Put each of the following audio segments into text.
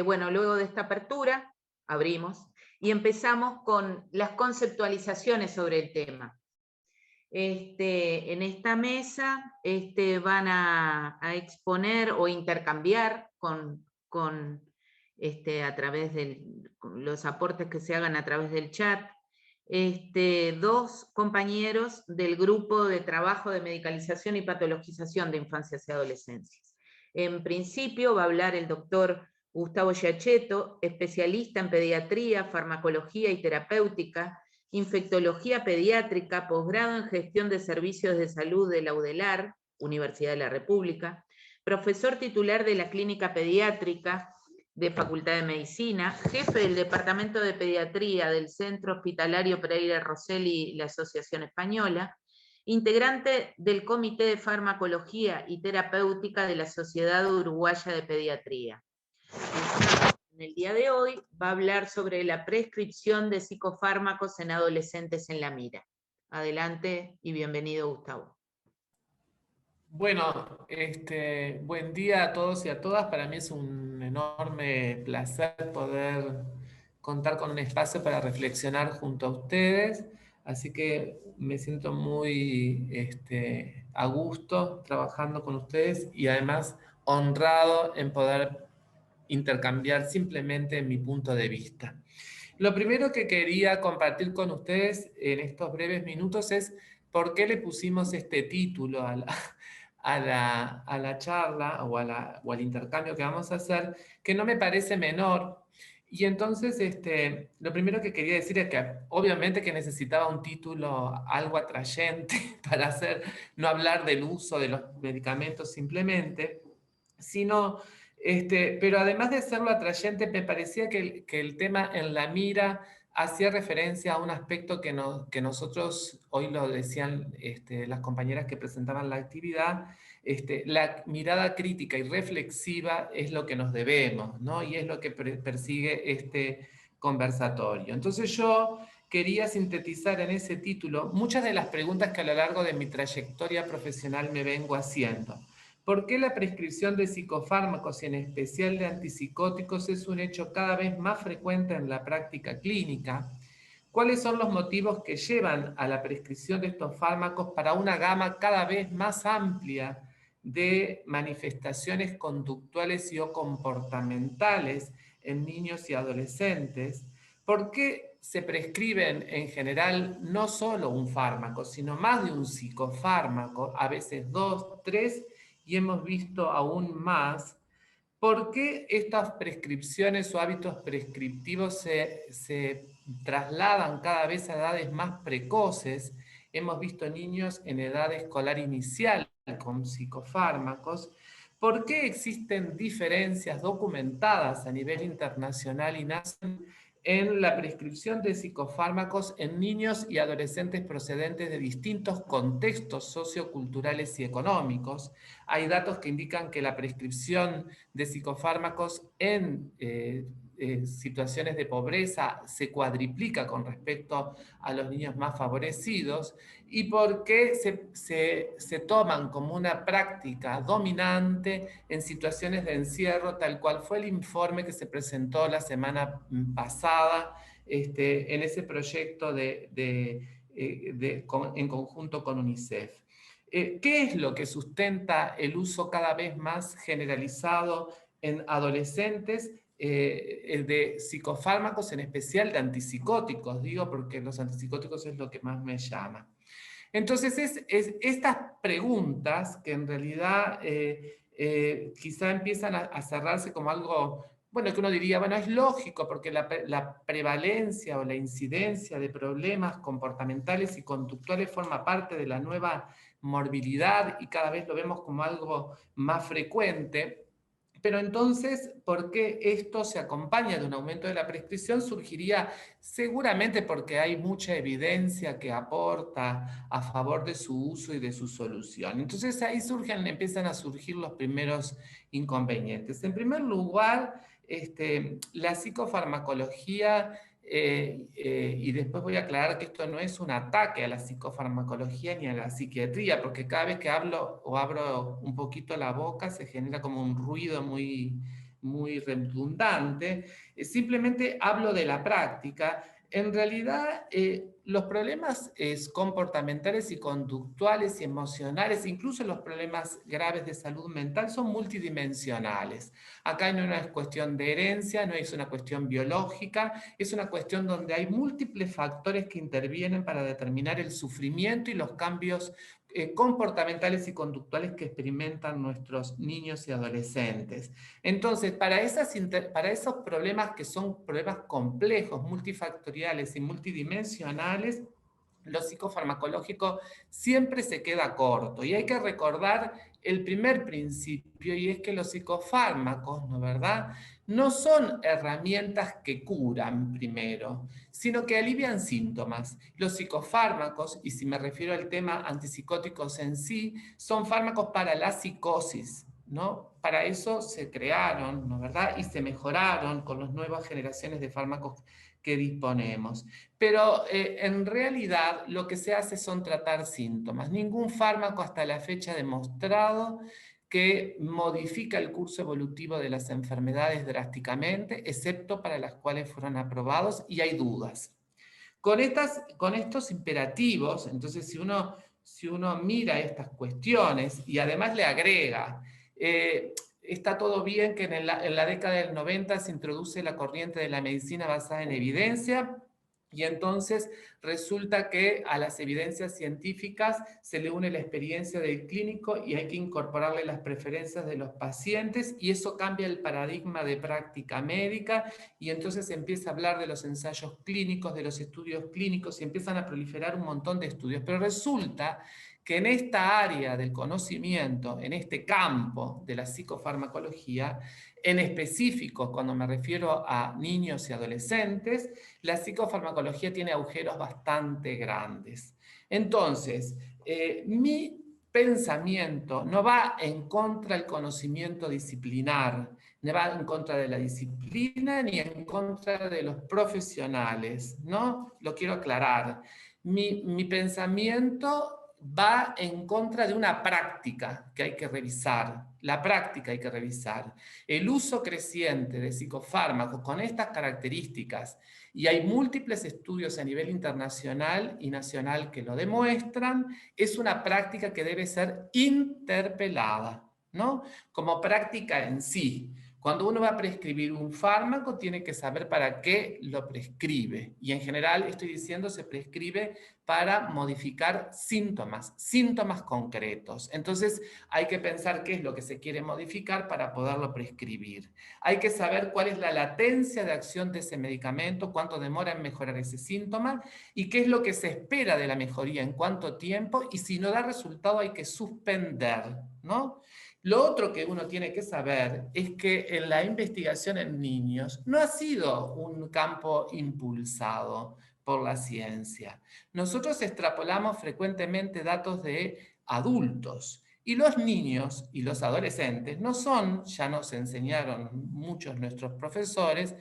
Bueno, luego de esta apertura, abrimos y empezamos con las conceptualizaciones sobre el tema. En esta mesa van a exponer o intercambiar a través de los aportes que se hagan a través del chat, dos compañeros del grupo de trabajo de medicalización y patologización de infancias y adolescencias. En principio va a hablar el doctor Gustavo Giacchetto, especialista en pediatría, farmacología y terapéutica, infectología pediátrica, posgrado en gestión de servicios de salud de la UDELAR, Universidad de la República, profesor titular de la Clínica Pediátrica de Facultad de Medicina, jefe del Departamento de Pediatría del Centro Hospitalario Pereira Rosselli, la Asociación Española, integrante del Comité de Farmacología y Terapéutica de la Sociedad Uruguaya de Pediatría. En el día de hoy va a hablar sobre la prescripción de psicofármacos en adolescentes en la mira. Adelante y bienvenido, Gustavo. Bueno, buen día a todos y a todas. Para mí es un enorme placer poder contar con un espacio para reflexionar junto a ustedes. Así que me siento muy a gusto trabajando con ustedes y además honrado en poder intercambiar simplemente mi punto de vista. Lo primero que quería compartir con ustedes en estos breves minutos es por qué le pusimos este título a la charla o al intercambio que vamos a hacer, que no me parece menor. Y entonces, lo primero que quería decir es que obviamente que necesitaba un título algo atrayente para no hablar del uso de los medicamentos simplemente, sino, pero además de serlo atrayente, me parecía que el tema en la mira hacía referencia a un aspecto que nosotros, hoy lo decían las compañeras que presentaban la actividad, la mirada crítica y reflexiva es lo que nos debemos, ¿no? Y es lo que persigue este conversatorio. Entonces yo quería sintetizar en ese título muchas de las preguntas que a lo largo de mi trayectoria profesional me vengo haciendo. ¿Por qué la prescripción de psicofármacos y en especial de antipsicóticos es un hecho cada vez más frecuente en la práctica clínica? ¿Cuáles son los motivos que llevan a la prescripción de estos fármacos para una gama cada vez más amplia de manifestaciones conductuales y o comportamentales en niños y adolescentes? ¿Por qué se prescriben en general no solo un fármaco, sino más de un psicofármaco, a veces 2, 3, y hemos visto aún más? ¿Por qué estas prescripciones o hábitos prescriptivos se trasladan cada vez a edades más precoces? Hemos visto niños en edad escolar inicial con psicofármacos. ¿Por qué existen diferencias documentadas a nivel internacional y nacional en la prescripción de psicofármacos en niños y adolescentes procedentes de distintos contextos socioculturales y económicos? Hay datos que indican que la prescripción de psicofármacos en situaciones de pobreza se cuadriplica con respecto a los niños más favorecidos, y por qué se toman como una práctica dominante en situaciones de encierro, tal cual fue el informe que se presentó la semana pasada en ese proyecto en conjunto con UNICEF. ¿Qué es lo que sustenta el uso cada vez más generalizado en adolescentes de psicofármacos, en especial de antipsicóticos? Digo porque los antipsicóticos es lo que más me llama. Entonces, estas preguntas que en realidad quizá empiezan a cerrarse como algo, bueno, que uno diría, bueno, es lógico, porque la prevalencia o la incidencia de problemas comportamentales y conductuales forma parte de la nueva morbilidad y cada vez lo vemos como algo más frecuente. Pero entonces, ¿por qué esto se acompaña de un aumento de la prescripción? Surgiría seguramente porque hay mucha evidencia que aporta a favor de su uso y de su solución. Entonces ahí empiezan a surgir los primeros inconvenientes. En primer lugar, la psicofarmacología, y después voy a aclarar que esto no es un ataque a la psicofarmacología ni a la psiquiatría, porque cada vez que hablo o abro un poquito la boca se genera como un ruido muy muy redundante, simplemente hablo de la práctica. En realidad, los problemas comportamentales y conductuales y emocionales, incluso los problemas graves de salud mental, son multidimensionales. Acá no es cuestión de herencia, no es una cuestión biológica, es una cuestión donde hay múltiples factores que intervienen para determinar el sufrimiento y los cambios comportamentales y conductuales que experimentan nuestros niños y adolescentes. Entonces, para esos problemas que son problemas complejos, multifactoriales y multidimensionales, lo psicofarmacológico siempre se queda corto. Y hay que recordar el primer principio, y es que los psicofármacos, ¿no verdad?, no son herramientas que curan primero, sino que alivian síntomas. Los psicofármacos, y si me refiero al tema antipsicóticos en sí, son fármacos para la psicosis, ¿no? Para eso se crearon, ¿no verdad? Y se mejoraron con las nuevas generaciones de fármacos que disponemos. Pero en realidad lo que se hace son tratar síntomas. Ningún fármaco hasta la fecha ha demostrado que modifica el curso evolutivo de las enfermedades drásticamente, excepto para las cuales fueron aprobados, y hay dudas. Con estos imperativos, entonces si uno mira estas cuestiones y además le agrega, está todo bien que en la década del 90 se introduce la corriente de la medicina basada en evidencia, y entonces resulta que a las evidencias científicas se le une la experiencia del clínico y hay que incorporarle las preferencias de los pacientes, y eso cambia el paradigma de práctica médica, y entonces se empieza a hablar de los ensayos clínicos, de los estudios clínicos, y empiezan a proliferar un montón de estudios. Pero resulta que en esta área del conocimiento, en este campo de la psicofarmacología, en específico, cuando me refiero a niños y adolescentes, la psicofarmacología tiene agujeros bastante grandes. Entonces, mi pensamiento no va en contra del conocimiento disciplinar, no va en contra de la disciplina ni en contra de los profesionales, ¿no? Lo quiero aclarar. Mi pensamiento va en contra de una práctica que hay que revisar. La práctica hay que revisar. El uso creciente de psicofármacos con estas características, y hay múltiples estudios a nivel internacional y nacional que lo demuestran, es una práctica que debe ser interpelada, ¿no? Como práctica en sí. Cuando uno va a prescribir un fármaco, tiene que saber para qué lo prescribe. Y en general, estoy diciendo, se prescribe para modificar síntomas concretos. Entonces, hay que pensar qué es lo que se quiere modificar para poderlo prescribir. Hay que saber cuál es la latencia de acción de ese medicamento, cuánto demora en mejorar ese síntoma y qué es lo que se espera de la mejoría, en cuánto tiempo, y si no da resultado hay que suspender, ¿no? Lo otro que uno tiene que saber es que en la investigación en niños no ha sido un campo impulsado por la ciencia. Nosotros extrapolamos frecuentemente datos de adultos, y los niños y los adolescentes no son, ya nos enseñaron muchos nuestros profesores,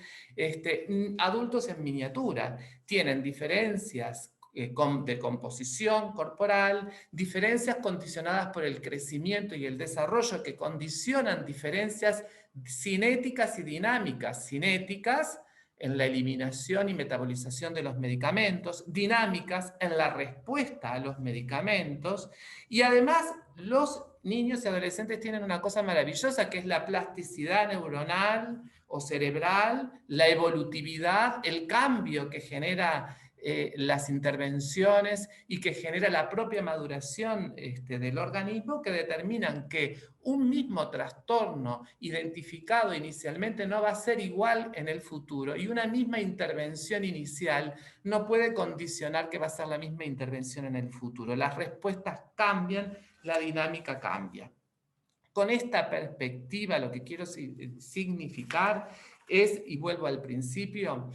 adultos en miniatura. Tienen diferencias de composición corporal, diferencias condicionadas por el crecimiento y el desarrollo que condicionan diferencias cinéticas y dinámicas. Cinéticas en la eliminación y metabolización de los medicamentos, dinámicas en la respuesta a los medicamentos, y además los niños y adolescentes tienen una cosa maravillosa que es la plasticidad neuronal o cerebral, la evolutividad, el cambio que genera las intervenciones y que genera la propia maduración del organismo, que determinan que un mismo trastorno identificado inicialmente no va a ser igual en el futuro, y una misma intervención inicial no puede condicionar que va a ser la misma intervención en el futuro. Las respuestas cambian, la dinámica cambia. Con esta perspectiva, lo que quiero significar es, y vuelvo al principio,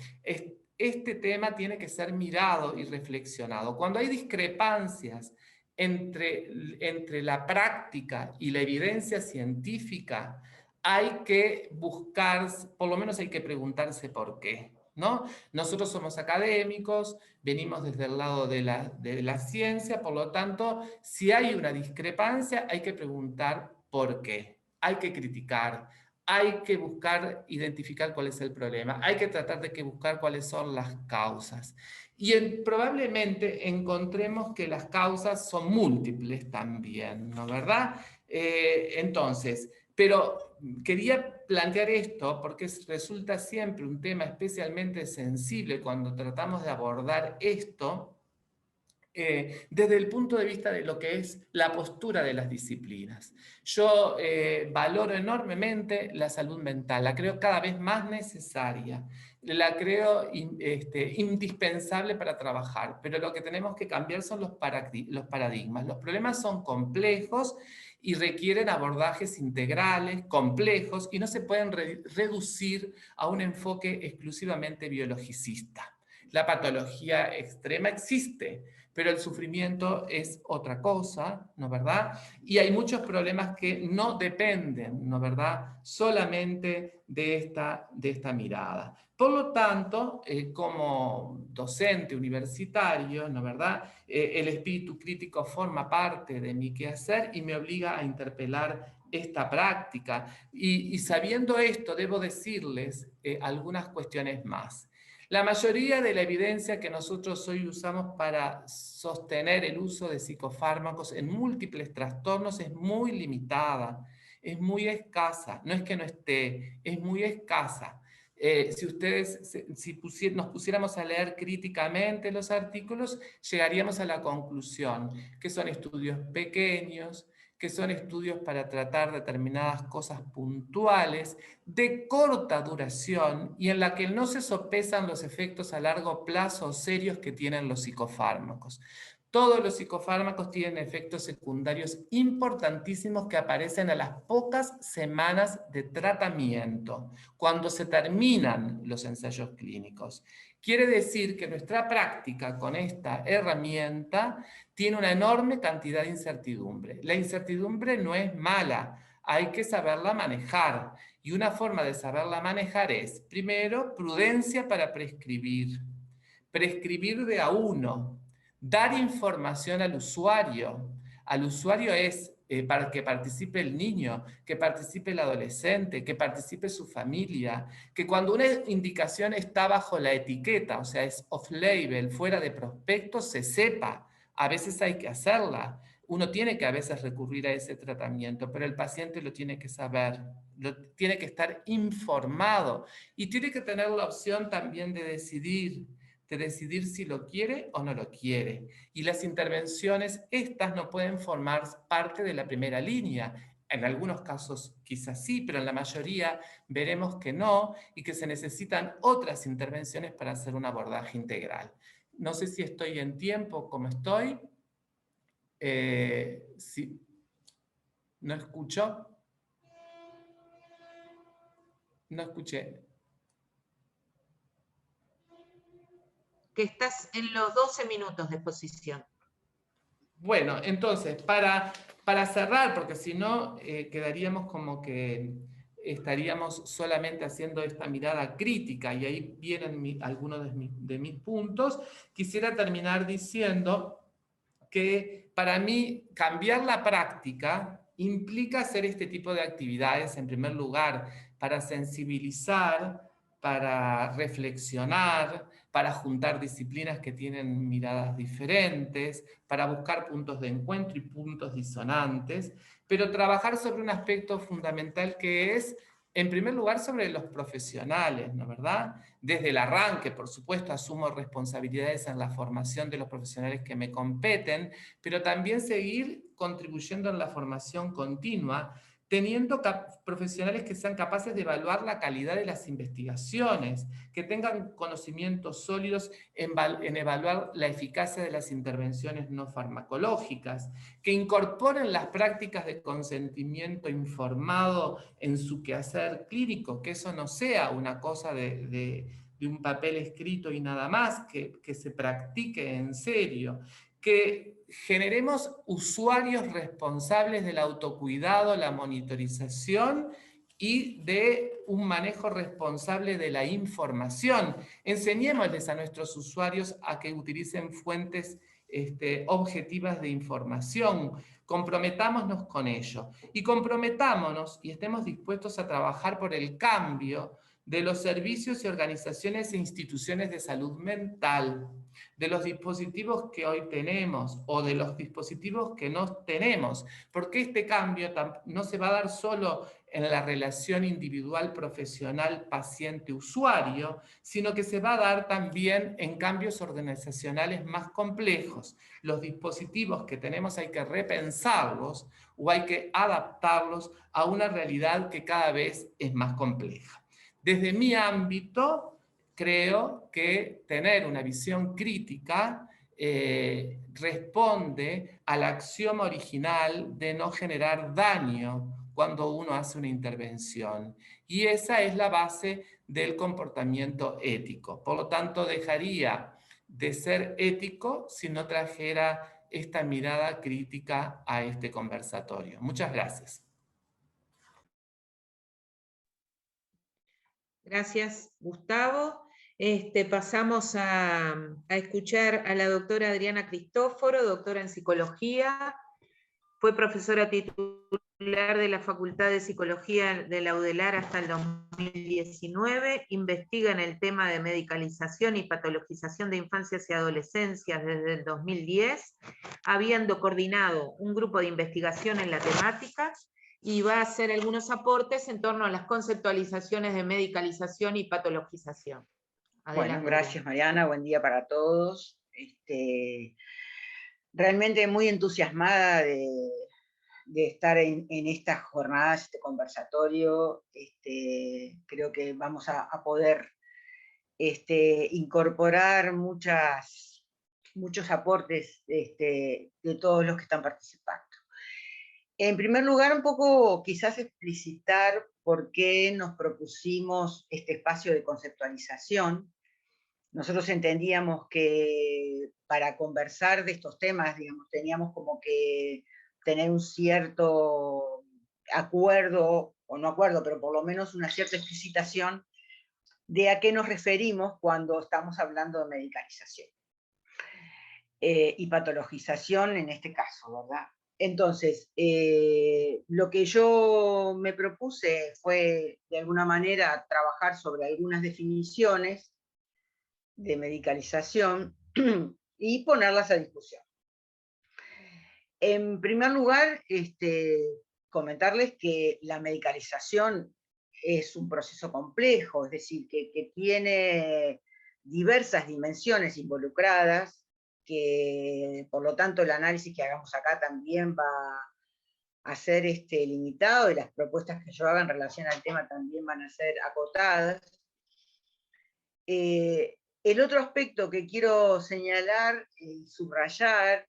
este tema tiene que ser mirado y reflexionado. Cuando hay discrepancias entre la práctica y la evidencia científica, hay que buscar, por lo menos hay que preguntarse por qué, ¿no? Nosotros somos académicos, venimos desde el lado de la ciencia, por lo tanto, si hay una discrepancia, hay que preguntar por qué. Hay que criticar, hay que buscar identificar cuál es el problema, hay que tratar de buscar cuáles son las causas. Y probablemente encontremos que las causas son múltiples también, ¿no verdad? Entonces, pero quería plantear esto porque resulta siempre un tema especialmente sensible cuando tratamos de abordar esto, desde el punto de vista de lo que es la postura de las disciplinas. Yo valoro enormemente la salud mental, la creo cada vez más necesaria, la creo indispensable para trabajar, pero lo que tenemos que cambiar son los paradigmas. Los problemas son complejos y requieren abordajes integrales, complejos, y no se pueden reducir a un enfoque exclusivamente biologicista. La patología extrema existe, pero el sufrimiento es otra cosa, ¿no verdad? Y hay muchos problemas que no dependen, ¿no verdad?, solamente de esta mirada. Por lo tanto, como docente universitario, ¿no verdad?, el espíritu crítico forma parte de mi quehacer y me obliga a interpelar esta práctica. Y sabiendo esto, debo decirles algunas cuestiones más. La mayoría de la evidencia que nosotros hoy usamos para sostener el uso de psicofármacos en múltiples trastornos es muy limitada, es muy escasa. No es que no esté, es muy escasa. Si nos pusiéramos a leer críticamente los artículos, llegaríamos a la conclusión que son estudios pequeños, que son estudios para tratar determinadas cosas puntuales, de corta duración y en la que no se sopesan los efectos a largo plazo serios que tienen los psicofármacos. Todos los psicofármacos tienen efectos secundarios importantísimos que aparecen a las pocas semanas de tratamiento, cuando se terminan los ensayos clínicos. Quiere decir que nuestra práctica con esta herramienta tiene una enorme cantidad de incertidumbre. La incertidumbre no es mala, hay que saberla manejar. Y una forma de saberla manejar es, primero, prudencia para prescribir. Prescribir de a uno. Dar información al usuario. Al usuario es para que participe el niño, que participe el adolescente, que participe su familia, que cuando una indicación está bajo la etiqueta, o sea, es off-label, fuera de prospecto, se sepa. A veces hay que hacerla. Uno tiene que a veces recurrir a ese tratamiento, pero el paciente lo tiene que saber, tiene que estar informado y tiene que tener la opción también de decidir si lo quiere o no lo quiere. Y las intervenciones, estas no pueden formar parte de la primera línea. En algunos casos quizás sí, pero en la mayoría veremos que no y que se necesitan otras intervenciones para hacer un abordaje integral. No sé si estoy en tiempo, ¿cómo estoy? Sí. ¿No escucho? No escuché. Que estás en los 12 minutos de exposición. Bueno, entonces, para cerrar, porque si no, quedaríamos como que estaríamos solamente haciendo esta mirada crítica, y ahí vienen algunos de mis puntos, quisiera terminar diciendo que para mí cambiar la práctica implica hacer este tipo de actividades, en primer lugar, para sensibilizar, para reflexionar, para juntar disciplinas que tienen miradas diferentes, para buscar puntos de encuentro y puntos disonantes, pero trabajar sobre un aspecto fundamental que es, en primer lugar, sobre los profesionales, ¿no verdad? Desde el arranque, por supuesto, asumo responsabilidades en la formación de los profesionales que me competen, pero también seguir contribuyendo en la formación continua, teniendo profesionales que sean capaces de evaluar la calidad de las investigaciones, que tengan conocimientos sólidos en evaluar la eficacia de las intervenciones no farmacológicas, que incorporen las prácticas de consentimiento informado en su quehacer clínico, que eso no sea una cosa de un papel escrito y nada más, que se practique en serio, que generemos usuarios responsables del autocuidado, la monitorización y de un manejo responsable de la información. Enseñémosles a nuestros usuarios a que utilicen fuentes objetivas de información. Comprometámonos con ello. Y comprometámonos y estemos dispuestos a trabajar por el cambio de los servicios y organizaciones e instituciones de salud mental, de los dispositivos que hoy tenemos o de los dispositivos que no tenemos, porque este cambio no se va a dar solo en la relación individual, profesional, paciente-usuario, sino que se va a dar también en cambios organizacionales más complejos. Los dispositivos que tenemos hay que repensarlos o hay que adaptarlos a una realidad que cada vez es más compleja. Desde mi ámbito, creo que tener una visión crítica responde al axioma original de no generar daño cuando uno hace una intervención. Y esa es la base del comportamiento ético. Por lo tanto, dejaría de ser ético si no trajera esta mirada crítica a este conversatorio. Muchas gracias. Gracias, Gustavo. Pasamos a escuchar a la doctora Adriana Cristóforo, doctora en psicología. Fue profesora titular de la Facultad de Psicología de la UDELAR hasta el 2019. Investiga en el tema de medicalización y patologización de infancias y adolescencias desde el 2010, habiendo coordinado un grupo de investigación en la temática, y va a hacer algunos aportes en torno a las conceptualizaciones de medicalización y patologización. Adelante. Bueno, gracias Mariana, buen día para todos. Realmente muy entusiasmada de estar en estas jornadas, este conversatorio. Creo que vamos a poder incorporar muchos aportes de todos los que están participando. En primer lugar, un poco quizás explicitar por qué nos propusimos este espacio de conceptualización. Nosotros entendíamos que para conversar de estos temas, digamos, teníamos como que tener un cierto acuerdo, o no acuerdo, pero por lo menos una cierta explicitación de a qué nos referimos cuando estamos hablando de medicalización. Y patologización en este caso, ¿verdad? Entonces, lo que yo me propuse fue, de alguna manera, trabajar sobre algunas definiciones de medicalización y ponerlas a discusión. En primer lugar, comentarles que la medicalización es un proceso complejo, es decir, que tiene diversas dimensiones involucradas, que por lo tanto el análisis que hagamos acá también va a ser limitado, y las propuestas que yo haga en relación al tema también van a ser acotadas. El otro aspecto que quiero señalar y subrayar,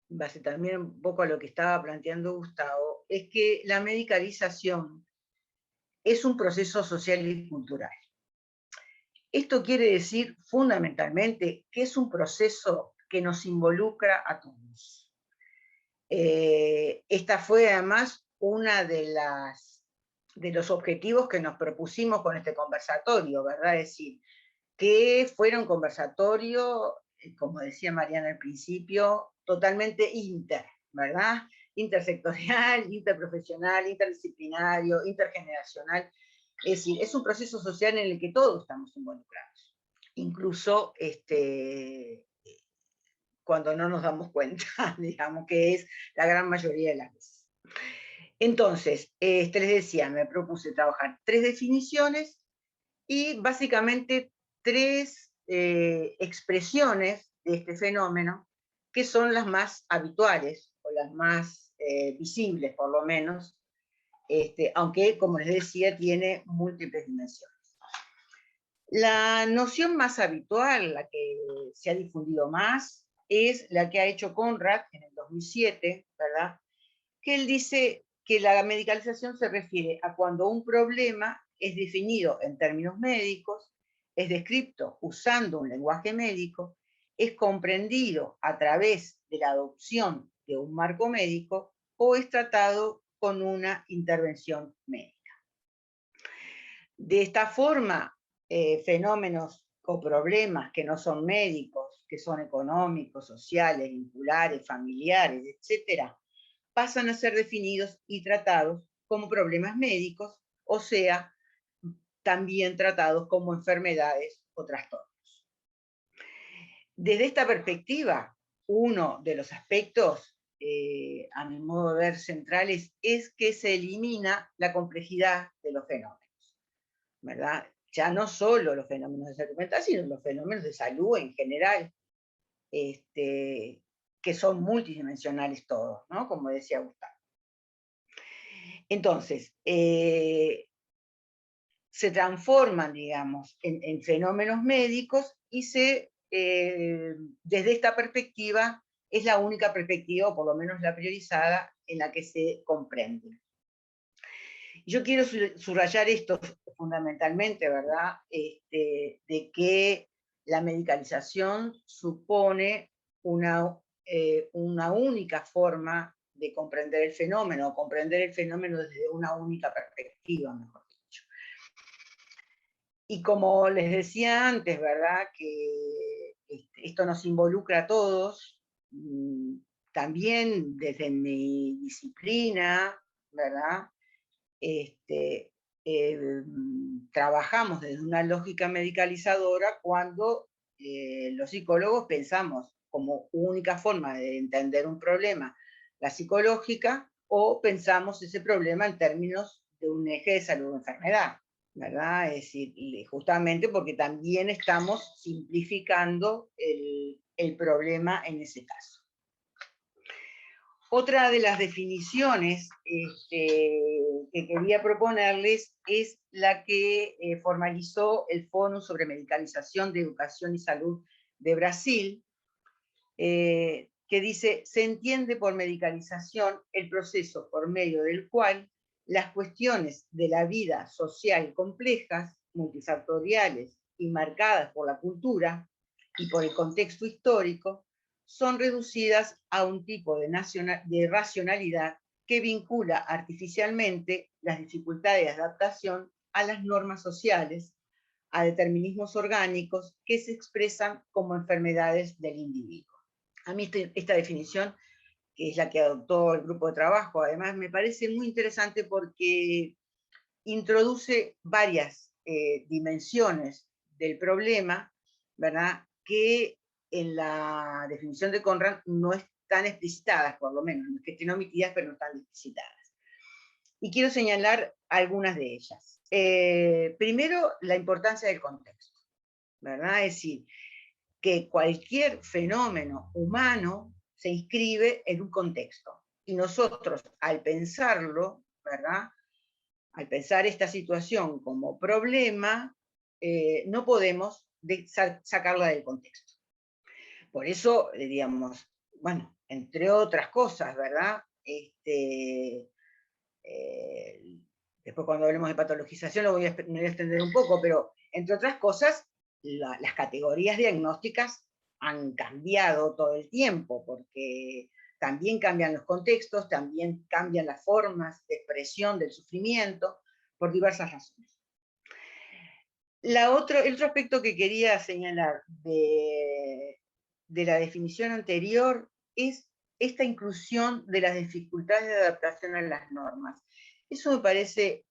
base también un poco a lo que estaba planteando Gustavo, es que la medicalización es un proceso social y cultural. Esto quiere decir fundamentalmente que es un proceso que nos involucra a todos. Esta fue además una de los objetivos que nos propusimos con este conversatorio, ¿verdad? Es decir, que fuera un conversatorio, como decía Mariana al principio, totalmente ¿verdad? Intersectorial, interprofesional, interdisciplinario, intergeneracional. Es decir, es un proceso social en el que todos estamos involucrados, incluso cuando no nos damos cuenta, digamos, que es la gran mayoría de las veces. Entonces, les decía, me propuse trabajar 3 definiciones y básicamente 3 expresiones de este fenómeno, que son las más habituales, o las más visibles por lo menos, aunque, como les decía, tiene múltiples dimensiones. La noción más habitual, la que se ha difundido más, es la que ha hecho Conrad en el 2007, ¿verdad? Que él dice que la medicalización se refiere a cuando un problema es definido en términos médicos, es descrito usando un lenguaje médico, es comprendido a través de la adopción de un marco médico o es tratado con una intervención médica. De esta forma, fenómenos o problemas que no son médicos que son económicos, sociales, vinculares, familiares, etc., pasan a ser definidos y tratados como problemas médicos, o sea, también tratados como enfermedades o trastornos. Desde esta perspectiva, uno de los aspectos, a mi modo de ver, centrales, es que se elimina la complejidad de los fenómenos, ¿verdad? Ya no solo los fenómenos de salud mental, sino los fenómenos de salud en general, que son multidimensionales todos, ¿no? Como decía Gustavo. Entonces, se transforman, digamos, en fenómenos médicos y desde esta perspectiva, es la única perspectiva, o por lo menos la priorizada, en la que se comprende. Yo quiero subrayar esto fundamentalmente, ¿verdad? De que la medicalización supone una única forma de comprender el fenómeno, o comprender el fenómeno desde una única perspectiva, mejor dicho. Y como les decía antes, ¿verdad? Que esto nos involucra a todos, también desde mi disciplina, ¿verdad? Trabajamos desde una lógica medicalizadora cuando los psicólogos pensamos como única forma de entender un problema la psicológica, o pensamos ese problema en términos de un eje de salud o enfermedad, ¿verdad? Es decir, justamente porque también estamos simplificando el problema en ese caso. Otra de las definiciones que quería proponerles es la que formalizó el Fórum sobre Medicalización de Educación y Salud de Brasil, que dice: se entiende por medicalización el proceso por medio del cual las cuestiones de la vida social complejas, multifactoriales y marcadas por la cultura y por el contexto histórico, son reducidas a un tipo de racionalidad que vincula artificialmente las dificultades de adaptación a las normas sociales, a determinismos orgánicos que se expresan como enfermedades del individuo. A mí esta definición, que es la que adoptó el grupo de trabajo, además me parece muy interesante porque introduce varias dimensiones del problema, ¿verdad?, que en la definición de Conrad no están explicitadas, por lo menos, que estén omitidas, pero no están explicitadas. Y quiero señalar algunas de ellas. Primero, la importancia del contexto, ¿verdad? Es decir, que cualquier fenómeno humano se inscribe en un contexto. Y nosotros, al pensarlo, ¿verdad?, al pensar esta situación como problema, no podemos sacarla del contexto. Por eso, digamos, bueno, entre otras cosas, ¿verdad? Después cuando hablemos de patologización me voy a extender un poco, pero entre otras cosas, las categorías diagnósticas han cambiado todo el tiempo, porque también cambian los contextos, también cambian las formas de expresión del sufrimiento, por diversas razones. El otro aspecto que quería señalar de la definición anterior es esta inclusión de las dificultades de adaptación a las normas. Eso me parece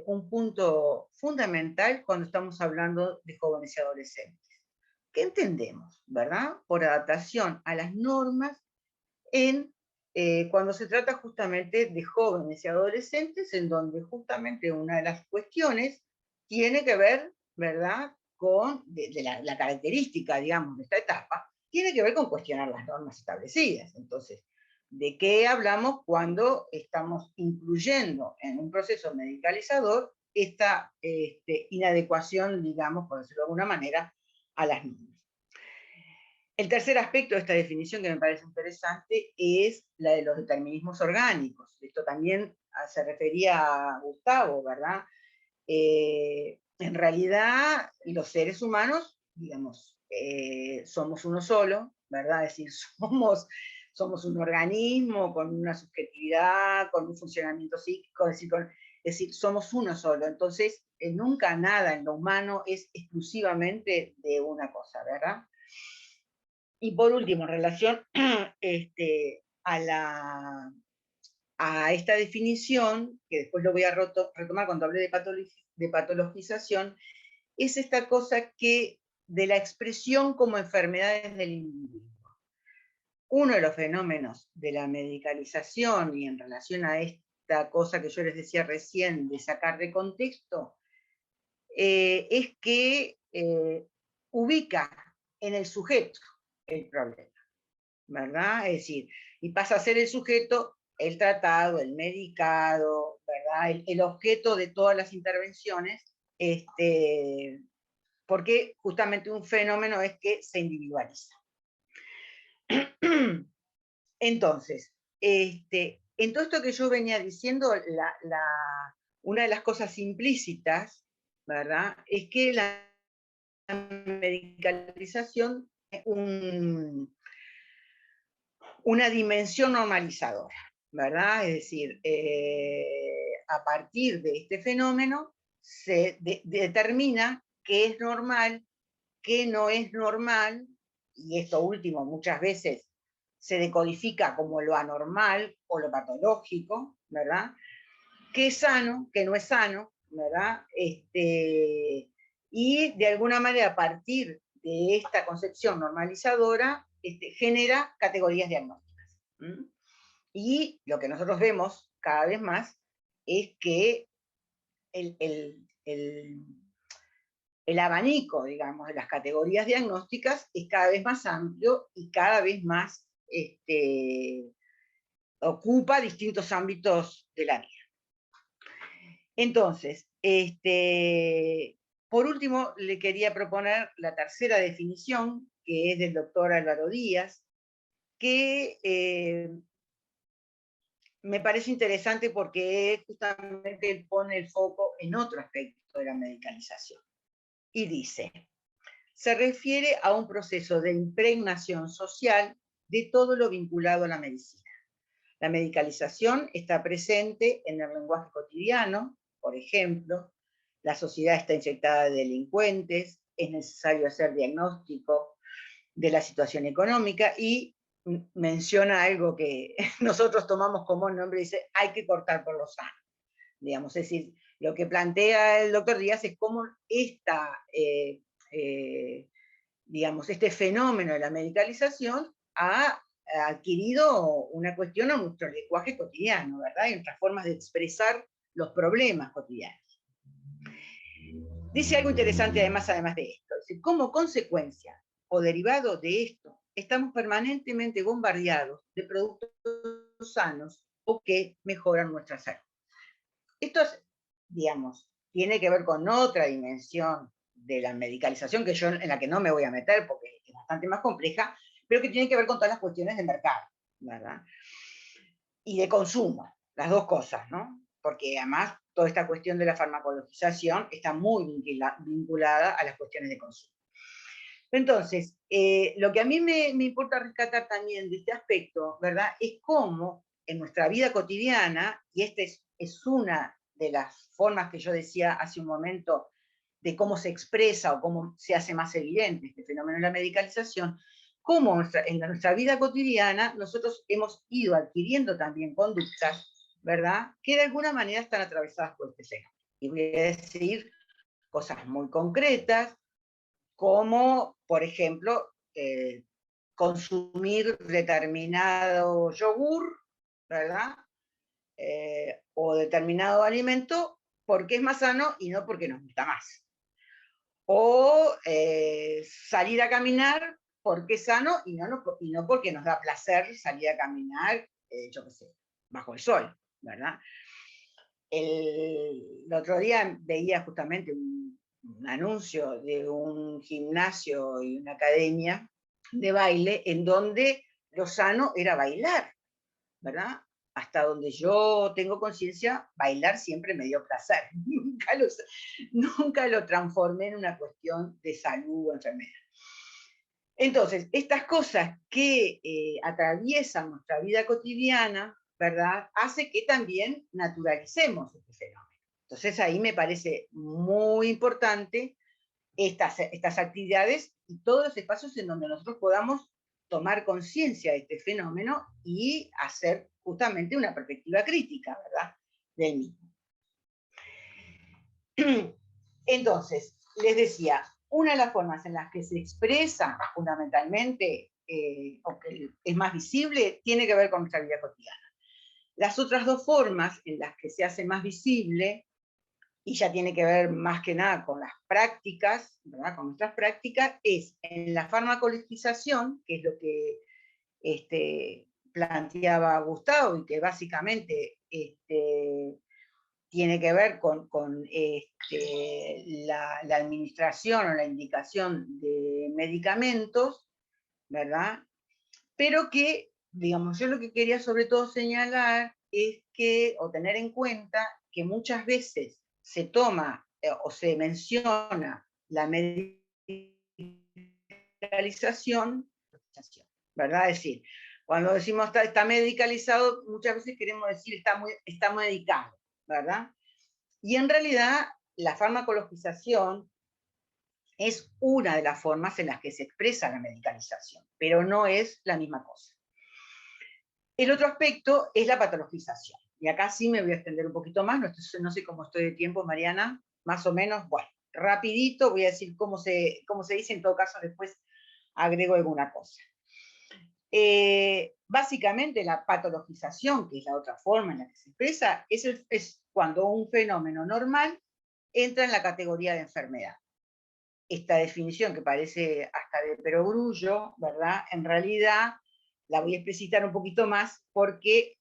un punto fundamental cuando estamos hablando de jóvenes y adolescentes. ¿Qué entendemos, verdad?, por adaptación a las normas cuando se trata justamente de jóvenes y adolescentes, en donde justamente una de las cuestiones tiene que ver, ¿verdad?, con la característica, digamos, de esta etapa, tiene que ver con cuestionar las normas establecidas. Entonces, ¿de qué hablamos cuando estamos incluyendo en un proceso medicalizador esta inadecuación, digamos, por decirlo de alguna manera, a las normas? El tercer aspecto de esta definición que me parece interesante es la de los determinismos orgánicos. Esto también se refería a Gustavo, ¿verdad? En realidad, los seres humanos, digamos, somos uno solo, ¿verdad? Es decir, somos un organismo con una subjetividad, con un funcionamiento psíquico, es decir, somos uno solo. Entonces, nunca nada en lo humano es exclusivamente de una cosa, ¿verdad? Y por último, en relación a esta definición, que después lo voy a retomar cuando hable de patologización, es esta cosa que de la expresión como enfermedades del individuo. Uno de los fenómenos de la medicalización y en relación a esta cosa que yo les decía recién de sacar de contexto, es que ubica en el sujeto el problema, ¿verdad? Es decir, y pasa a ser el sujeto el tratado, el medicado, ¿verdad? El objeto de todas las intervenciones, porque justamente un fenómeno es que se individualiza. Entonces, en todo esto que yo venía diciendo, una de las cosas implícitas, ¿verdad?, es que la medicalización es una dimensión normalizadora, ¿verdad? Es decir, a partir de este fenómeno se determina qué es normal, qué no es normal, y esto último muchas veces se decodifica como lo anormal o lo patológico, ¿verdad? Qué es sano, qué no es sano, ¿verdad? Y de alguna manera a partir de esta concepción normalizadora genera categorías diagnósticas. Y lo que nosotros vemos cada vez más es que el abanico, digamos, de las categorías diagnósticas es cada vez más amplio y cada vez más ocupa distintos ámbitos de la vida. Entonces, por último, le quería proponer la tercera definición, que es del doctor Álvaro Díaz, que me parece interesante porque justamente él pone el foco en otro aspecto de la medicalización. Y dice, se refiere a un proceso de impregnación social de todo lo vinculado a la medicina. La medicalización está presente en el lenguaje cotidiano, por ejemplo, la sociedad está infectada de delincuentes, es necesario hacer diagnóstico de la situación económica y menciona algo que nosotros tomamos como nombre, dice, hay que cortar por lo sano. Digamos, es decir, lo que plantea el doctor Díaz es cómo digamos, este fenómeno de la medicalización ha adquirido una cuestión a nuestro lenguaje cotidiano, ¿verdad? Y nuestras formas de expresar los problemas cotidianos. Dice algo interesante además de esto. Dice, como consecuencia o derivado de esto, estamos permanentemente bombardeados de productos sanos o que mejoran nuestra salud. Esto, digamos, tiene que ver con otra dimensión de la medicalización en la que no me voy a meter porque es bastante más compleja, pero que tiene que ver con todas las cuestiones de mercado, ¿verdad? Y de consumo, las dos cosas, ¿no? Porque además toda esta cuestión de la farmacologización está muy vinculada a las cuestiones de consumo. Entonces, lo que a mí me importa rescatar también de este aspecto, ¿verdad?, es cómo en nuestra vida cotidiana, y esta es una de las formas que yo decía hace un momento de cómo se expresa o cómo se hace más evidente este fenómeno de la medicalización, cómo en nuestra vida cotidiana nosotros hemos ido adquiriendo también conductas, ¿verdad?, que de alguna manera están atravesadas por este fenómeno. Y voy a decir cosas muy concretas, como, por ejemplo, consumir determinado yogur, ¿verdad?, o determinado alimento porque es más sano y no porque nos gusta más. O salir a caminar porque es sano y no porque nos da placer salir a caminar, yo qué sé, bajo el sol, ¿verdad? El otro día veía justamente un anuncio de un gimnasio y una academia de baile en donde lo sano era bailar, ¿verdad? Hasta donde yo tengo conciencia, bailar siempre me dio placer. Nunca lo transformé en una cuestión de salud o enfermedad. Entonces, estas cosas que atraviesan nuestra vida cotidiana, ¿verdad?, hace que también naturalicemos este fenómeno. Entonces, ahí me parece muy importante estas actividades y todos los espacios en donde nosotros podamos tomar conciencia de este fenómeno y hacer justamente una perspectiva crítica, ¿verdad?, del mismo. Entonces, les decía, una de las formas en las que se expresa fundamentalmente, o que es más visible, tiene que ver con nuestra vida cotidiana. Las otras dos formas en las que se hace más visible, y ya tiene que ver más que nada con las prácticas, ¿verdad?, con nuestras prácticas, es en la farmacologización, que es lo que planteaba Gustavo, y que básicamente tiene que ver con la administración o la indicación de medicamentos, ¿verdad? Pero que, digamos, yo lo que quería sobre todo señalar es que, o tener en cuenta, que muchas veces se toma o se menciona la medicalización, ¿verdad? Es decir, cuando decimos está medicalizado, muchas veces queremos decir está medicado, ¿verdad? Y en realidad la farmacologización es una de las formas en las que se expresa la medicalización, pero no es la misma cosa. El otro aspecto es la patologización. Y acá sí me voy a extender un poquito más, no sé cómo estoy de tiempo, Mariana, más o menos, bueno, rapidito voy a decir cómo se dice, en todo caso después agrego alguna cosa. Básicamente la patologización, que es la otra forma en la que se expresa, es cuando un fenómeno normal entra en la categoría de enfermedad. Esta definición, que parece hasta de perogrullo, ¿verdad?, en realidad la voy a explicitar un poquito más, porque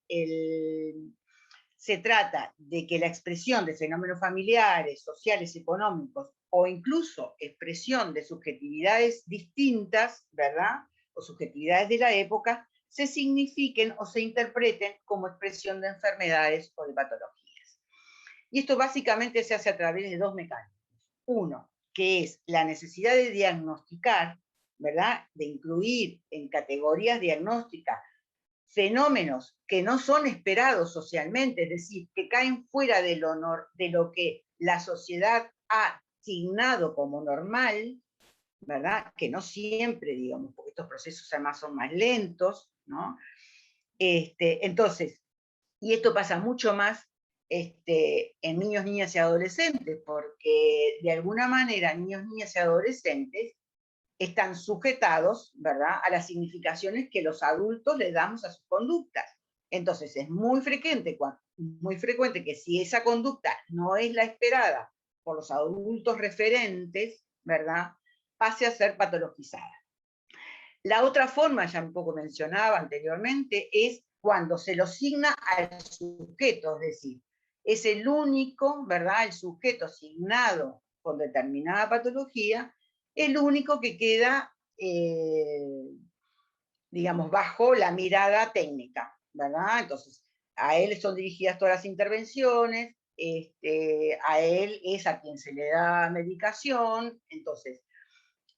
se trata de que la expresión de fenómenos familiares, sociales, económicos, o incluso expresión de subjetividades distintas, ¿verdad?, o subjetividades de la época, se signifiquen o se interpreten como expresión de enfermedades o de patologías. Y esto básicamente se hace a través de dos mecanismos. Uno, que es la necesidad de diagnosticar, ¿verdad?, de incluir en categorías diagnósticas fenómenos que no son esperados socialmente, es decir, que caen fuera de lo que la sociedad ha asignado como normal, ¿verdad?, que no siempre, digamos, porque estos procesos además son más lentos, ¿no? Entonces, y esto pasa mucho más en niños, niñas y adolescentes, porque de alguna manera niños, niñas y adolescentes están sujetados, ¿verdad?, a las significaciones que los adultos le damos a sus conductas. Entonces es muy frecuente que si esa conducta no es la esperada por los adultos referentes, ¿verdad?, pase a ser patologizada. La otra forma, ya un poco mencionaba anteriormente, es cuando se lo asigna al sujeto, es decir, es el único, ¿verdad?, el sujeto asignado con determinada patología, el único que queda, digamos, bajo la mirada técnica, ¿verdad? Entonces, a él son dirigidas todas las intervenciones, a él es a quien se le da medicación, entonces,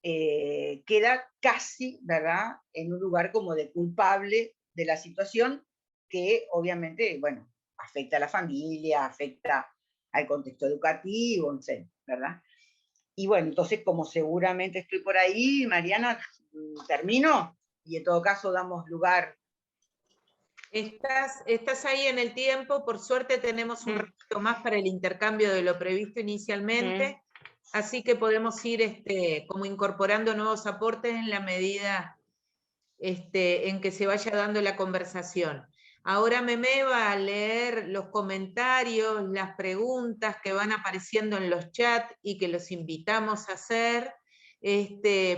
queda casi, ¿verdad?, en un lugar como de culpable de la situación, que obviamente, bueno, afecta a la familia, afecta al contexto educativo, en fin, ¿verdad? Y bueno, entonces, como seguramente estoy por ahí, Mariana, termino, y en todo caso damos lugar. Estás ahí en el tiempo, por suerte tenemos un ratito más para el intercambio de lo previsto inicialmente, así que podemos ir como incorporando nuevos aportes en la medida en que se vaya dando la conversación. Ahora Meme va a leer los comentarios, las preguntas que van apareciendo en los chats y que los invitamos a hacer,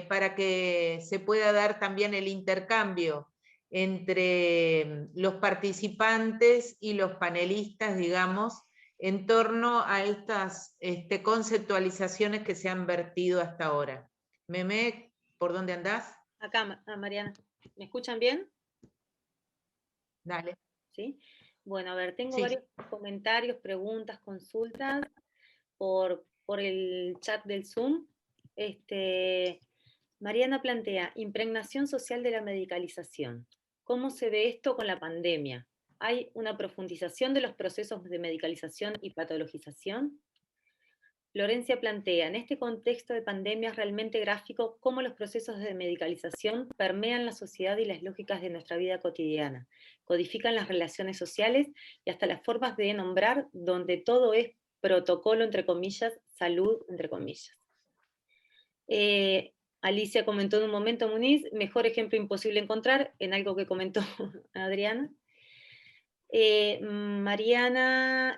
para que se pueda dar también el intercambio entre los participantes y los panelistas, digamos, en torno a estas conceptualizaciones que se han vertido hasta ahora. Meme, ¿por dónde andás? Acá, Mariana. ¿Me escuchan bien? Dale. ¿Sí? Bueno, a ver, tengo Sí. varios comentarios, preguntas, consultas por el chat del Zoom. Mariana plantea, impregnación social de la medicalización. ¿Cómo se ve esto con la pandemia? ¿Hay una profundización de los procesos de medicalización y patologización? Florencia plantea, en este contexto de pandemia es realmente gráfico cómo los procesos de medicalización permean la sociedad y las lógicas de nuestra vida cotidiana, codifican las relaciones sociales y hasta las formas de nombrar, donde todo es protocolo, entre comillas, salud, entre comillas. Alicia comentó en un momento, Muniz, mejor ejemplo imposible encontrar, en algo que comentó Adriana. Mariana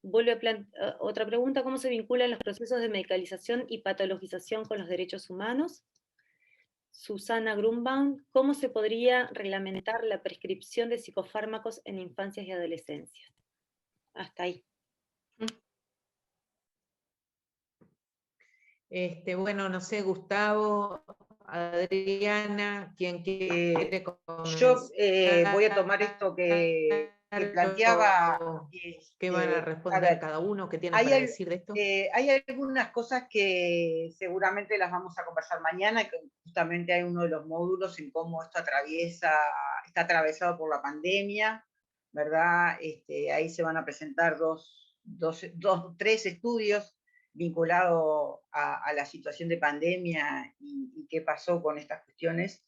vuelve a plantear otra pregunta, ¿cómo se vinculan los procesos de medicalización y patologización con los derechos humanos? Susana Grunbaum, ¿cómo se podría reglamentar la prescripción de psicofármacos en infancias y adolescencias? Hasta ahí. Bueno, no sé, Gustavo, Adriana, ¿quién quiere Yo comenzar? voy a tomar esto que planteaba. ¿Qué van a a responder ver, cada uno? ¿Qué tienen para decir de esto? hay algunas cosas que seguramente las vamos a conversar mañana, que justamente hay uno de los módulos en cómo esto está atravesado por la pandemia, ¿verdad? Ahí se van a presentar tres estudios vinculados a la situación de pandemia y qué pasó con estas cuestiones.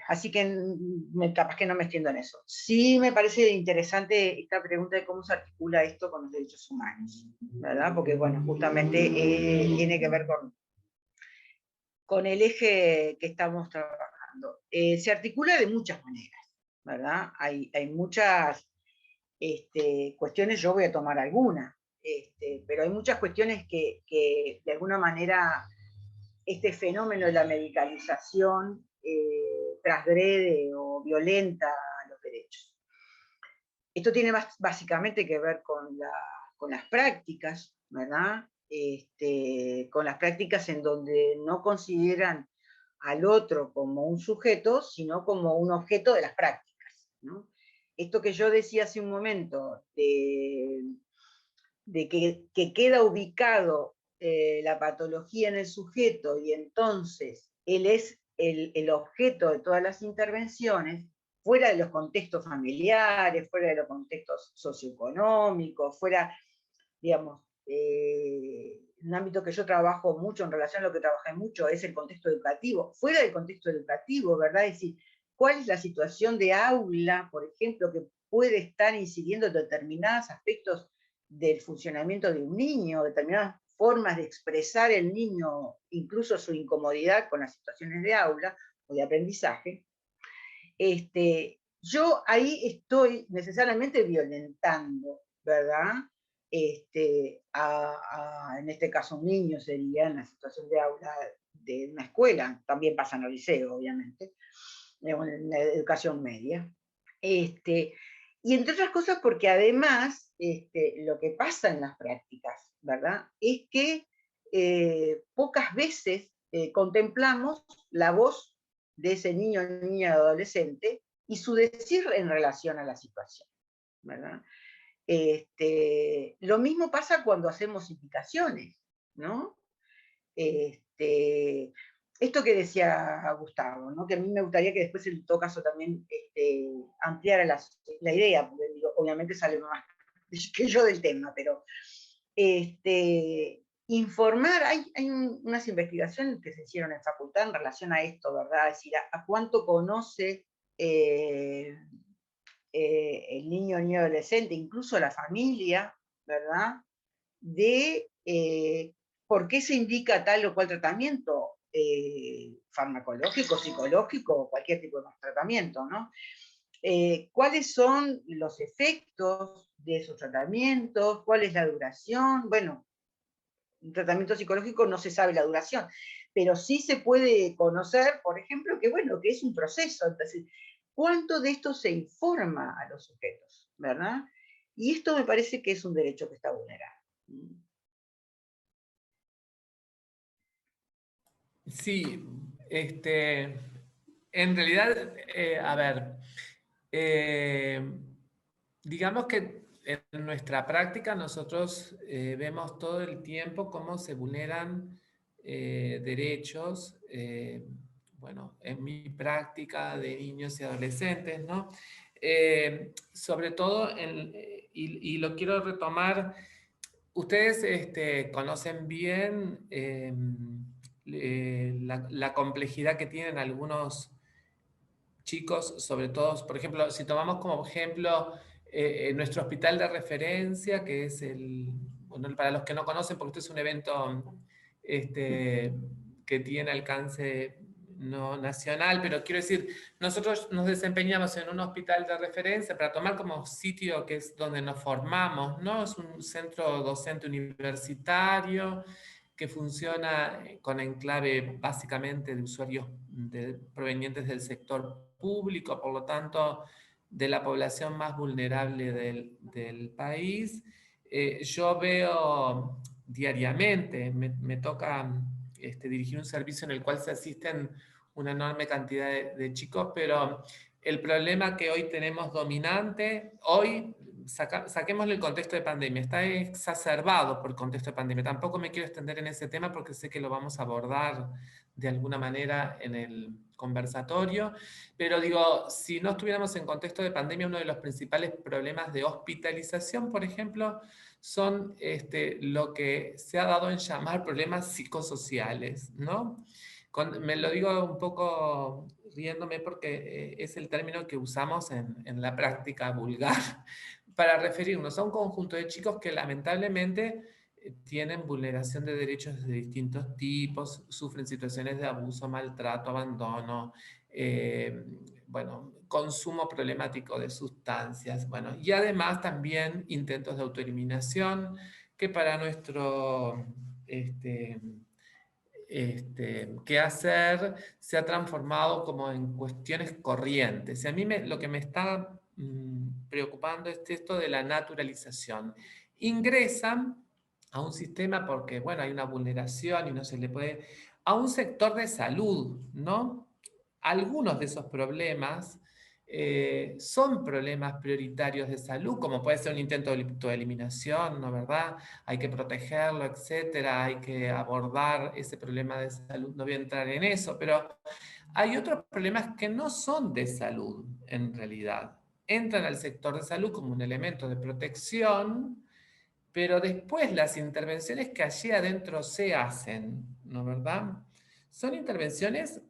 Así que capaz que no me extiendo en eso. Sí me parece interesante esta pregunta de cómo se articula esto con los derechos humanos, ¿verdad? Porque, bueno, justamente tiene que ver con el eje que estamos trabajando. Se articula de muchas maneras, ¿verdad? Hay muchas cuestiones, yo voy a tomar algunas, pero hay muchas cuestiones que de alguna manera este fenómeno de la medicalización transgrede o violenta los derechos. Esto tiene básicamente que ver con las prácticas, ¿verdad? Con las prácticas en donde no consideran al otro como un sujeto, sino como un objeto de las prácticas, ¿no? Esto que yo decía hace un momento, de que queda ubicado la patología en el sujeto y entonces él es el objeto de todas las intervenciones, fuera de los contextos familiares, fuera de los contextos socioeconómicos, fuera, digamos, un ámbito que yo trabajo mucho en relación a lo que trabajé mucho es el contexto educativo, fuera del contexto educativo, ¿verdad? Es decir, ¿cuál es la situación de aula, por ejemplo, que puede estar incidiendo en determinados aspectos del funcionamiento de un niño, determinadas formas de expresar el niño, incluso su incomodidad con las situaciones de aula o de aprendizaje? Yo ahí estoy necesariamente violentando, ¿verdad? En este caso un niño sería en la situación de aula de una escuela, también pasa en el liceo, obviamente, en la educación media. Y entre otras cosas porque además lo que pasa en las prácticas, ¿verdad? Es que pocas veces contemplamos la voz de ese niño, niña, adolescente y su decir en relación a la situación, ¿verdad? Lo mismo pasa cuando hacemos indicaciones, ¿no? Esto que decía Gustavo, ¿no? Que a mí me gustaría que después en todo caso también ampliara la idea, porque obviamente sale más que yo del tema, pero informar, hay unas investigaciones que se hicieron en facultad en relación a esto, ¿verdad? Es decir, a cuánto conoce el niño o niño adolescente, incluso la familia, ¿verdad? De por qué se indica tal o cual tratamiento, farmacológico, psicológico, cualquier tipo de tratamiento, ¿no? ¿Cuáles son los efectos de esos tratamientos? ¿Cuál es la duración? Bueno, un tratamiento psicológico no se sabe la duración, pero sí se puede conocer, por ejemplo, que bueno, que es un proceso. Entonces, ¿cuánto de esto se informa a los sujetos, verdad? Y esto me parece que es un derecho que está vulnerado. Sí, en realidad, a ver, digamos que en nuestra práctica nosotros vemos todo el tiempo cómo se vulneran derechos, bueno, en mi práctica de niños y adolescentes, ¿no? Sobre todo, y lo quiero retomar Ustedes conocen bien la complejidad que tienen algunos chicos, sobre todo, por ejemplo, si tomamos como ejemplo nuestro hospital de referencia, que es bueno, para los que no conocen, porque este es un evento que tiene alcance no nacional, pero quiero decir, nosotros nos desempeñamos en un hospital de referencia para tomar como sitio que es donde nos formamos, ¿no? Es un centro docente universitario que funciona con enclave básicamente de usuarios provenientes del sector público, por lo tanto, de la población más vulnerable del país. Yo veo diariamente, me toca dirigir un servicio en el cual se asisten una enorme cantidad de chicos, pero el problema que hoy tenemos dominante, hoy saquémosle el contexto de pandemia, está exacerbado por el contexto de pandemia. Tampoco me quiero extender en ese tema porque sé que lo vamos a abordar de alguna manera en el conversatorio, pero digo, si no estuviéramos en contexto de pandemia, uno de los principales problemas de hospitalización, por ejemplo, son lo que se ha dado en llamar problemas psicosociales, ¿no? Me lo digo un poco riéndome porque es el término que usamos en la práctica vulgar para referirnos a un conjunto de chicos que lamentablemente tienen vulneración de derechos de distintos tipos, sufren situaciones de abuso, maltrato, abandono, bueno, consumo problemático de sustancias, bueno, y además también intentos de autoeliminación que para nuestro quehacer se ha transformado como en cuestiones corrientes. Y a mí lo que me está preocupando es esto de la naturalización. Ingresan a un sistema porque, bueno, hay una vulneración y no se le puede... a un sector de salud, ¿no? Algunos de esos problemas son problemas prioritarios de salud, como puede ser un intento de eliminación, ¿no verdad? Hay que protegerlo, etcétera, hay que abordar ese problema de salud, no voy a entrar en eso, pero hay otros problemas que no son de salud, en realidad. Entran al sector de salud como un elemento de protección, pero después las intervenciones que allí adentro se hacen, ¿no verdad? Son intervenciones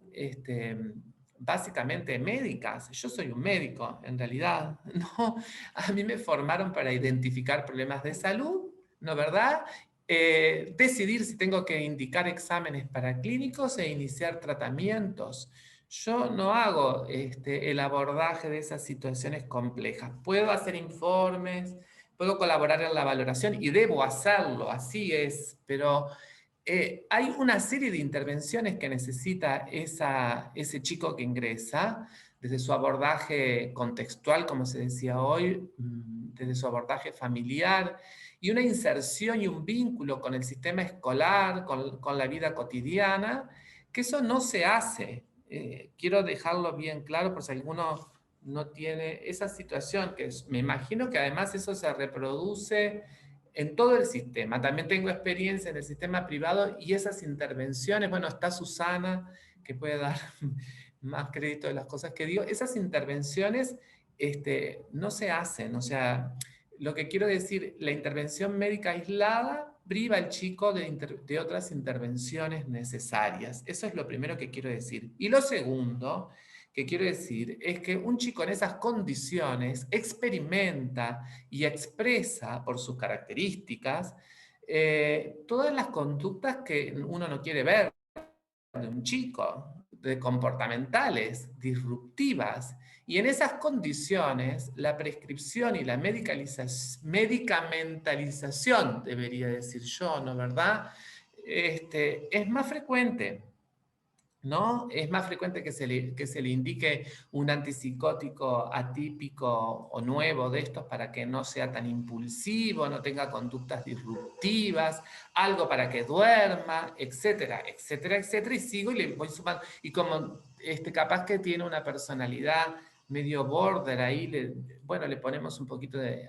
básicamente médicas. Yo soy un médico, en realidad, ¿no? A mí me formaron para identificar problemas de salud, ¿no verdad? Decidir si tengo que indicar exámenes para clínicos e iniciar tratamientos. Yo no hago el abordaje de esas situaciones complejas. Puedo hacer informes, puedo colaborar en la valoración y debo hacerlo, así es, pero hay una serie de intervenciones que necesita ese chico que ingresa, desde su abordaje contextual, como se decía hoy, desde su abordaje familiar, y una inserción y un vínculo con el sistema escolar, con la vida cotidiana, que eso no se hace. Quiero dejarlo bien claro por si alguno no tiene esa situación, me imagino que además eso se reproduce en todo el sistema. También tengo experiencia en el sistema privado y esas intervenciones, bueno, está Susana, que puede dar más crédito de las cosas que digo, esas intervenciones no se hacen, o sea, lo que quiero decir, la intervención médica aislada priva al chico de otras intervenciones necesarias. Eso es lo primero que quiero decir. Y lo segundo que quiero decir es que un chico en esas condiciones experimenta y expresa por sus características todas las conductas que uno no quiere ver de un chico, de comportamentales, disruptivas. Y en esas condiciones, la prescripción y la medicamentalización, debería decir yo, ¿no verdad? Es más frecuente. ¿No? Es más frecuente que se le indique un antipsicótico atípico o nuevo de estos para que no sea tan impulsivo, no tenga conductas disruptivas, algo para que duerma, etcétera, etcétera, etcétera, y sigo y le voy sumando. Y como capaz que tiene una personalidad medio border ahí, bueno, le ponemos un poquito de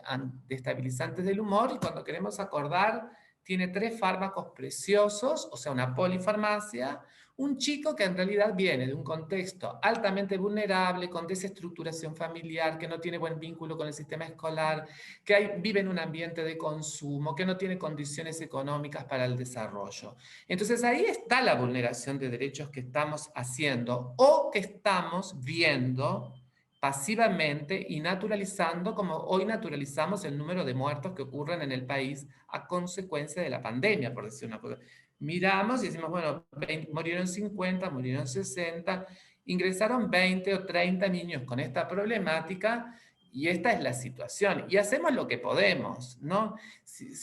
estabilizantes del humor y cuando queremos acordar, tiene 3 fármacos preciosos, o sea, una polifarmacia, Un chico que en realidad viene de un contexto altamente vulnerable, con desestructuración familiar, que no tiene buen vínculo con el sistema escolar, que vive en un ambiente de consumo, que no tiene condiciones económicas para el desarrollo. Entonces ahí está la vulneración de derechos que estamos haciendo o que estamos viendo pasivamente y naturalizando, como hoy naturalizamos el número de muertos que ocurren en el país a consecuencia de la pandemia, por decir una cosa. Miramos y decimos, bueno, murieron 50, murieron 60, ingresaron 20 o 30 niños con esta problemática y esta es la situación. Y hacemos lo que podemos, ¿no?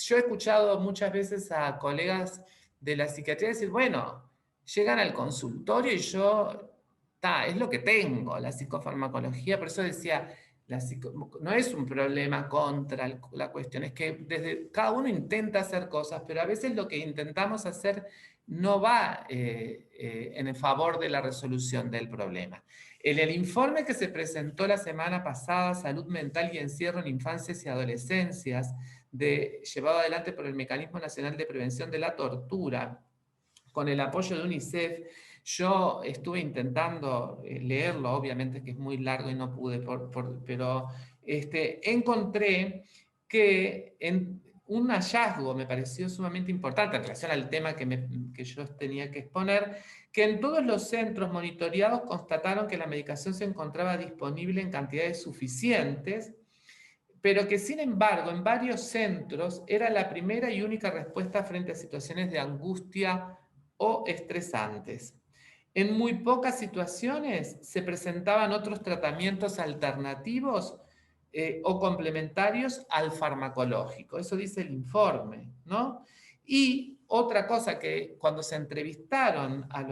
Yo he escuchado muchas veces a colegas de la psiquiatría decir, bueno, llegan al consultorio y yo, es lo que tengo, la psicofarmacología, por eso decía, no es un problema contra la cuestión, es que desde cada uno intenta hacer cosas, pero a veces lo que intentamos hacer no va en favor de la resolución del problema. En el informe que se presentó la semana pasada, Salud Mental y Encierro en Infancias y Adolescencias, llevado adelante por el Mecanismo Nacional de Prevención de la Tortura, con el apoyo de UNICEF, yo estuve intentando leerlo, obviamente que es muy largo y no pude, pero encontré que un hallazgo me pareció sumamente importante en relación al tema que yo tenía que exponer, que en todos los centros monitoreados constataron que la medicación se encontraba disponible en cantidades suficientes, pero que sin embargo en varios centros era la primera y única respuesta frente a situaciones de angustia o estresantes. En muy pocas situaciones se presentaban otros tratamientos alternativos o complementarios al farmacológico. Eso dice el informe, ¿no? Y otra cosa que cuando se entrevistaron a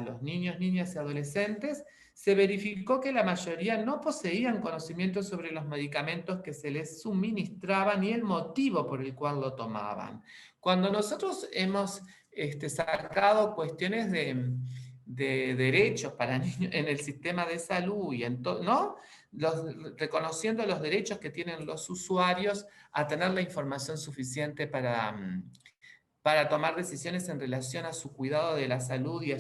los niños, niñas y adolescentes, se verificó que la mayoría no poseían conocimientos sobre los medicamentos que se les suministraban ni el motivo por el cual lo tomaban. Cuando nosotros hemos sacado cuestiones de derechos para niños en el sistema de salud y ¿no? Reconociendo los derechos que tienen los usuarios a tener la información suficiente para tomar decisiones en relación a su cuidado de la salud y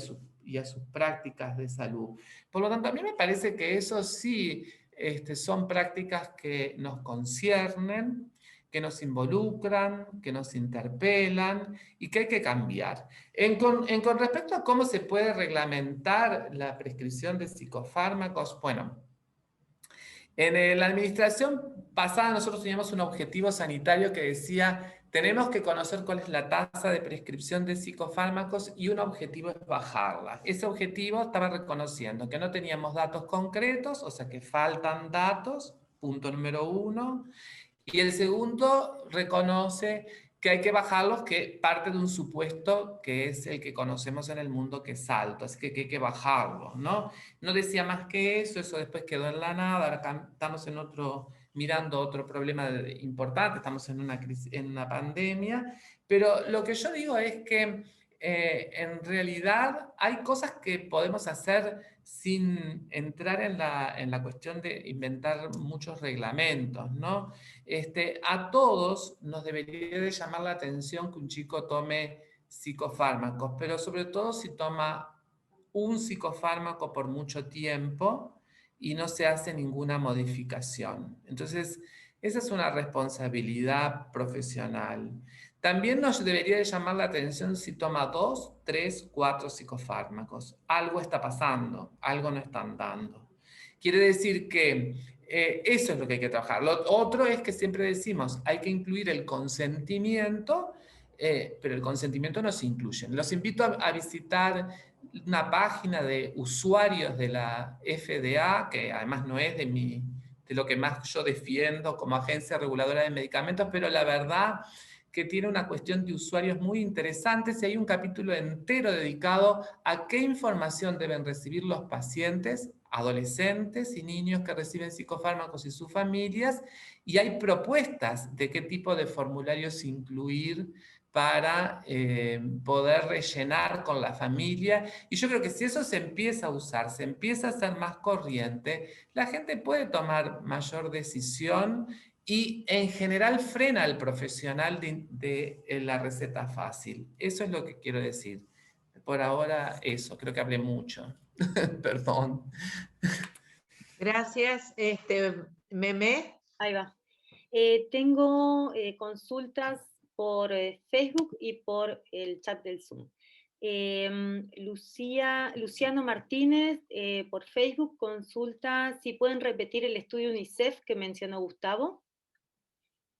a sus prácticas de salud. Por lo tanto, a mí me parece que eso sí son prácticas que nos conciernen, que nos involucran, que nos interpelan y que hay que cambiar. Con respecto a cómo se puede reglamentar la prescripción de psicofármacos, bueno, en la administración pasada nosotros teníamos un objetivo sanitario que decía, tenemos que conocer cuál es la tasa de prescripción de psicofármacos y un objetivo es bajarla. Ese objetivo estaba reconociendo que no teníamos datos concretos, o sea que faltan datos, punto número 1. Y el segundo reconoce que hay que bajarlos, que parte de un supuesto que es el que conocemos en el mundo, que es alto, así que hay que bajarlo, ¿no? No decía más que eso después quedó en la nada, ahora estamos mirando otro problema importante, estamos en una crisis, en una pandemia, pero lo que yo digo es que en realidad hay cosas que podemos hacer sin entrar en la cuestión de inventar muchos reglamentos, ¿no? A todos nos debería de llamar la atención que un chico tome psicofármacos, pero sobre todo si toma un psicofármaco por mucho tiempo y no se hace ninguna modificación. Entonces, esa es una responsabilidad profesional. También nos debería de llamar la atención si toma 2, 3, 4 psicofármacos. Algo está pasando, algo no están dando. Quiere decir que eso es lo que hay que trabajar. Lo otro es que siempre decimos, hay que incluir el consentimiento, pero el consentimiento no se incluye. Los invito a visitar una página de usuarios de la FDA, que además no es de lo que más yo defiendo como agencia reguladora de medicamentos, pero la verdad que tiene una cuestión de usuarios muy interesantes y hay un capítulo entero dedicado a qué información deben recibir los pacientes, adolescentes y niños que reciben psicofármacos y sus familias, y hay propuestas de qué tipo de formularios incluir para poder rellenar con la familia. Y yo creo que si eso se empieza a usar, se empieza a hacer más corriente, la gente puede tomar mayor decisión y en general frena al profesional de la receta fácil. Eso es lo que quiero decir. por ahora eso, creo que hablé mucho. Perdón. Gracias. Meme. Ahí va. Tengo consultas por Facebook y por el chat del Zoom. Luciano Martínez, por Facebook, consulta si pueden repetir el estudio UNICEF que mencionó Gustavo.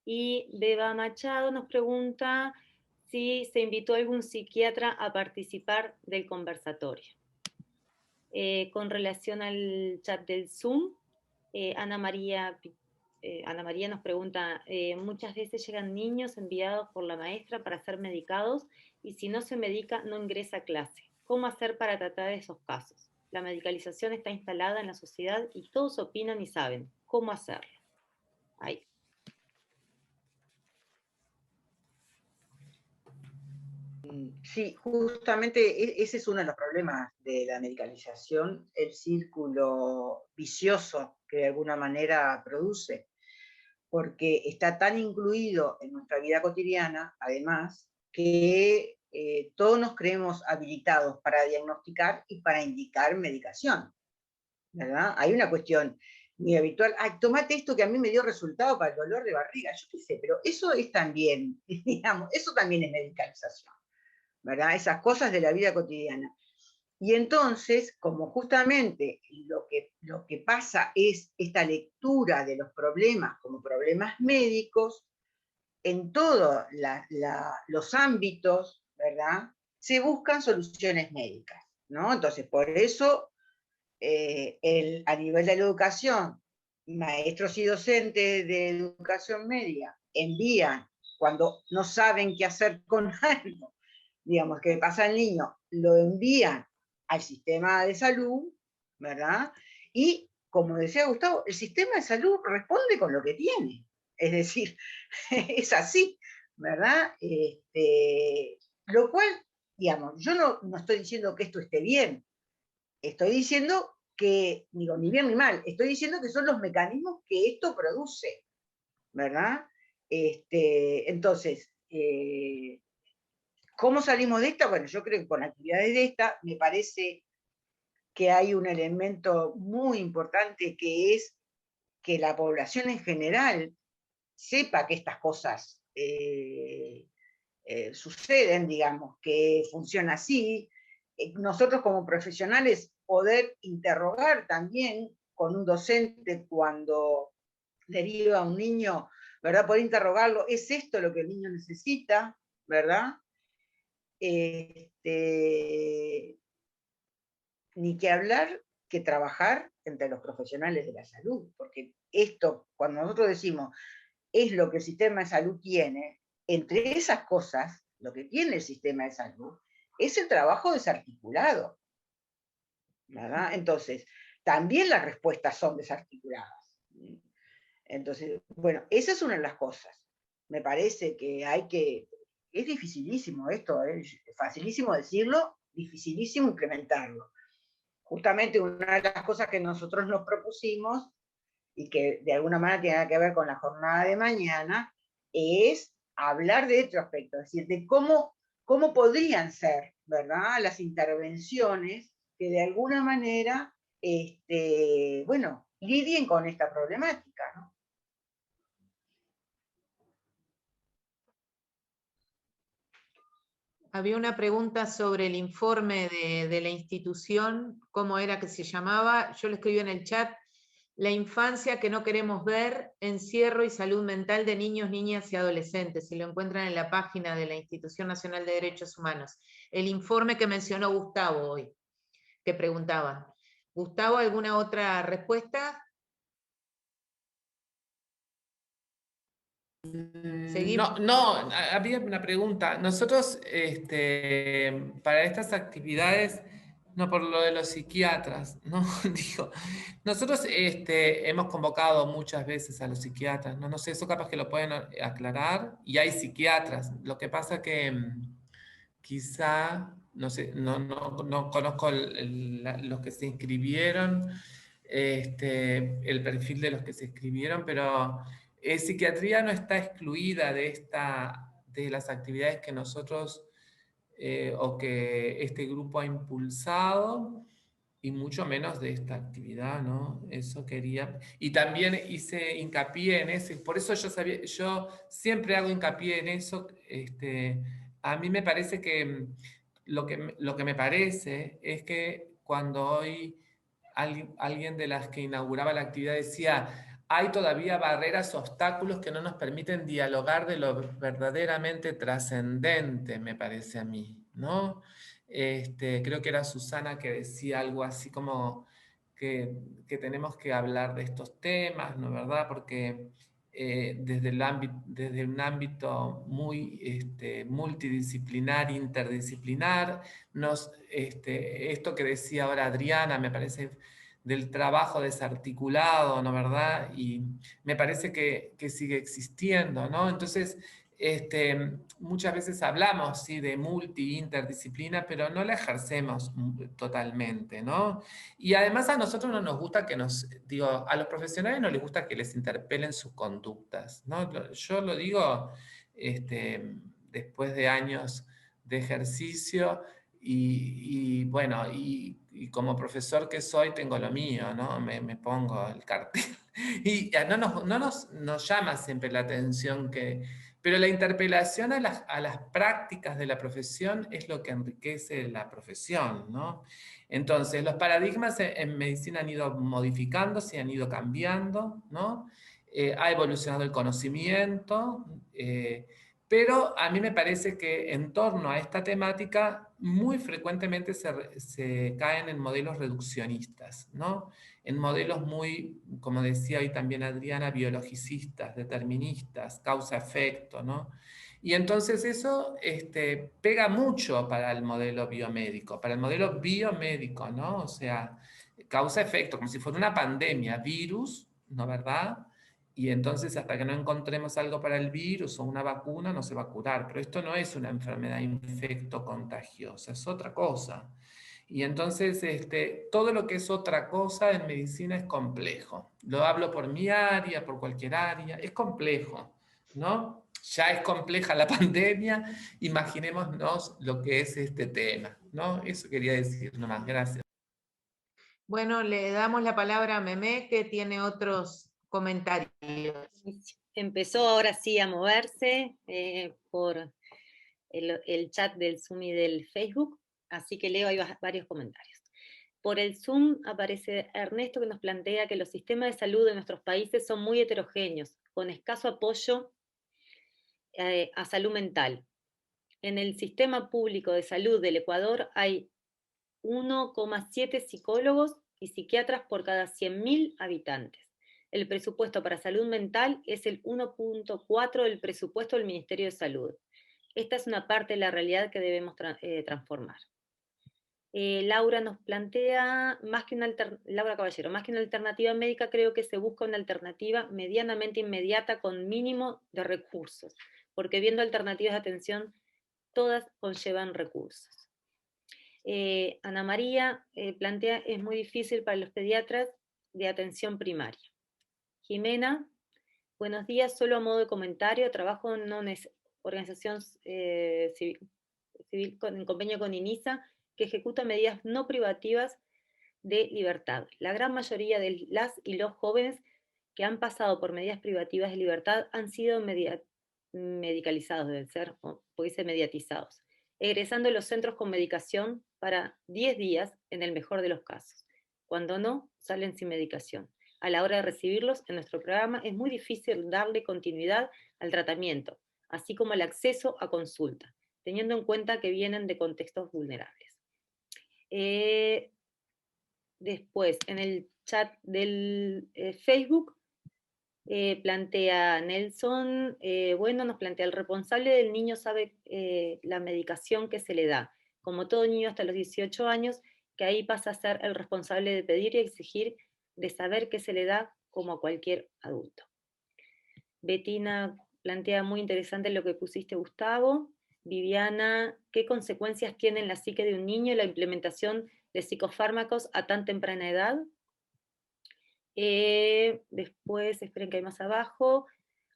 Y Beba Machado nos pregunta si se invitó a algún psiquiatra a participar del conversatorio. Con relación al chat del Zoom, Ana María nos pregunta, muchas veces llegan niños enviados por la maestra para ser medicados y si no se medica no ingresa a clase. ¿Cómo hacer para tratar esos casos? La medicalización está instalada en la sociedad y todos opinan y saben cómo hacerlo. Ahí. Sí, justamente ese es uno de los problemas de la medicalización, el círculo vicioso que de alguna manera produce, porque está tan incluido en nuestra vida cotidiana, además, que todos nos creemos habilitados para diagnosticar y para indicar medicación, ¿verdad? Hay una cuestión muy habitual, ay, tomate esto que a mí me dio resultado para el dolor de barriga, yo qué sé, pero eso es también, digamos, eso también es medicalización, ¿verdad? Esas cosas de la vida cotidiana. Y entonces, como justamente lo que pasa es esta lectura de los problemas como problemas médicos, en todos los ámbitos, ¿verdad? Se buscan soluciones médicas, ¿no? Entonces, por eso, a nivel de la educación, maestros y docentes de educación media envían, cuando no saben qué hacer con algo, digamos, que pasa al niño, lo envían al sistema de salud, ¿verdad? Y, como decía Gustavo, el sistema de salud responde con lo que tiene. Es decir, es así, ¿verdad? Lo cual, digamos, yo no estoy diciendo que esto esté bien, estoy diciendo que, digo, ni bien ni mal, estoy diciendo que son los mecanismos que esto produce, ¿verdad? Entonces, ¿cómo salimos de esta? Bueno, yo creo que con actividades de esta me parece que hay un elemento muy importante que es que la población en general sepa que estas cosas suceden, digamos, que funciona así. Nosotros como profesionales poder interrogar también con un docente cuando deriva a un niño, ¿verdad? Poder interrogarlo, ¿es esto lo que el niño necesita? ¿Verdad? Ni que hablar que trabajar entre los profesionales de la salud, porque esto, cuando nosotros decimos, es lo que el sistema de salud tiene, entre esas cosas, lo que tiene el sistema de salud, es el trabajo desarticulado, ¿verdad? Entonces, también las respuestas son desarticuladas. Entonces, bueno, esa es una de las cosas. Me parece que es dificilísimo esto, es facilísimo decirlo, dificilísimo implementarlo. Justamente una de las cosas que nosotros nos propusimos y que de alguna manera tiene que ver con la jornada de mañana, es hablar de otro aspecto, es decir, de cómo podrían ser, ¿verdad?, las intervenciones que de alguna manera, bueno, lidien con esta problemática, ¿no? Había una pregunta sobre el informe de la institución, cómo era que se llamaba. Yo lo escribí en el chat. La infancia que no queremos ver, encierro y salud mental de niños, niñas y adolescentes. Si lo encuentran en la página de la Institución Nacional de Derechos Humanos. El informe que mencionó Gustavo hoy, que preguntaba. Gustavo, ¿alguna otra respuesta? No, había una pregunta. Nosotros, para estas actividades, no por lo de los psiquiatras, ¿no? Digo, nosotros hemos convocado muchas veces a los psiquiatras, ¿no? No sé, eso capaz que lo pueden aclarar, y hay psiquiatras. Lo que pasa que quizá, no sé, no conozco los que se inscribieron, el perfil de los que se inscribieron, pero psiquiatría no está excluida de las actividades que nosotros o que este grupo ha impulsado, y mucho menos de esta actividad, ¿no? Eso quería. Y también hice hincapié en eso, y por eso yo siempre hago hincapié en eso. A mí me parece que lo que me parece es que cuando hoy alguien de las que inauguraba la actividad decía, hay todavía barreras, obstáculos que no nos permiten dialogar de lo verdaderamente trascendente, me parece a mí, ¿no? Creo que era Susana que decía algo así como que tenemos que hablar de estos temas, ¿no? ¿Verdad? Porque desde un ámbito muy multidisciplinar, interdisciplinar, esto que decía ahora Adriana, me parece del trabajo desarticulado, ¿no? ¿Verdad? Y me parece que sigue existiendo, ¿no? Entonces, muchas veces hablamos, sí, de interdisciplina, pero no la ejercemos totalmente, ¿no? Y además a nosotros no nos gusta a los profesionales no les gusta que les interpelen sus conductas, ¿no? Yo lo digo después de años de ejercicio bueno, y como profesor que soy tengo lo mío, ¿no? Me pongo el cartel. Y no nos llama siempre la atención pero la interpelación a las prácticas de la profesión es lo que enriquece la profesión, ¿no? Entonces, los paradigmas en medicina han ido modificándose, han ido cambiando, ¿no? Ha evolucionado el conocimiento, pero a mí me parece que en torno a esta temática muy frecuentemente se caen en modelos reduccionistas, ¿no? En modelos muy, como decía hoy también Adriana, biologicistas, deterministas, causa-efecto, ¿no? Y entonces eso pega mucho para el modelo biomédico, ¿no? O sea, causa-efecto, como si fuera una pandemia, virus, ¿no? ¿Verdad? Y entonces hasta que no encontremos algo para el virus o una vacuna no se va a curar. Pero esto no es una enfermedad infecto-contagiosa, es otra cosa. Y entonces todo lo que es otra cosa en medicina es complejo. Lo hablo por mi área, por cualquier área, es complejo, ¿no? Ya es compleja la pandemia, imaginémonos lo que es este tema, ¿no? Eso quería decir nomás, gracias. Bueno, le damos la palabra a Memé, que tiene otros comentarios. Empezó ahora sí a moverse por el chat del Zoom y del Facebook, así que leo ahí varios comentarios. Por el Zoom aparece Ernesto, que nos plantea que los sistemas de salud de nuestros países son muy heterogéneos, con escaso apoyo a salud mental. En el sistema público de salud del Ecuador hay 1,7 psicólogos y psiquiatras por cada 100.000 habitantes. El presupuesto para salud mental es el 1,4 del presupuesto del Ministerio de Salud. Esta es una parte de la realidad que debemos transformar. Laura nos plantea, Laura Caballero, más que una alternativa médica, creo que se busca una alternativa medianamente inmediata con mínimo de recursos, porque viendo alternativas de atención, todas conllevan recursos. Ana María plantea, es muy difícil para los pediatras de atención primaria. Jimena, buenos días, solo a modo de comentario, trabajo en una organización civil en convenio con INISA, que ejecuta medidas no privativas de libertad. La gran mayoría de las y los jóvenes que han pasado por medidas privativas de libertad han sido medicalizados, deben ser, o puede ser mediatizados, egresando de los centros con medicación para 10 días en el mejor de los casos. Cuando no, salen sin medicación. A la hora de recibirlos en nuestro programa es muy difícil darle continuidad al tratamiento, así como el acceso a consulta, teniendo en cuenta que vienen de contextos vulnerables. Después, en el chat del Facebook, plantea Nelson, nos plantea, el responsable del niño sabe la medicación que se le da, como todo niño hasta los 18 años, que ahí pasa a ser el responsable de pedir y exigir, de saber qué se le da como a cualquier adulto. Betina plantea muy interesante lo que pusiste, Gustavo. Viviana, ¿qué consecuencias tiene en la psique de un niño la implementación de psicofármacos a tan temprana edad? Después, esperen que hay más abajo.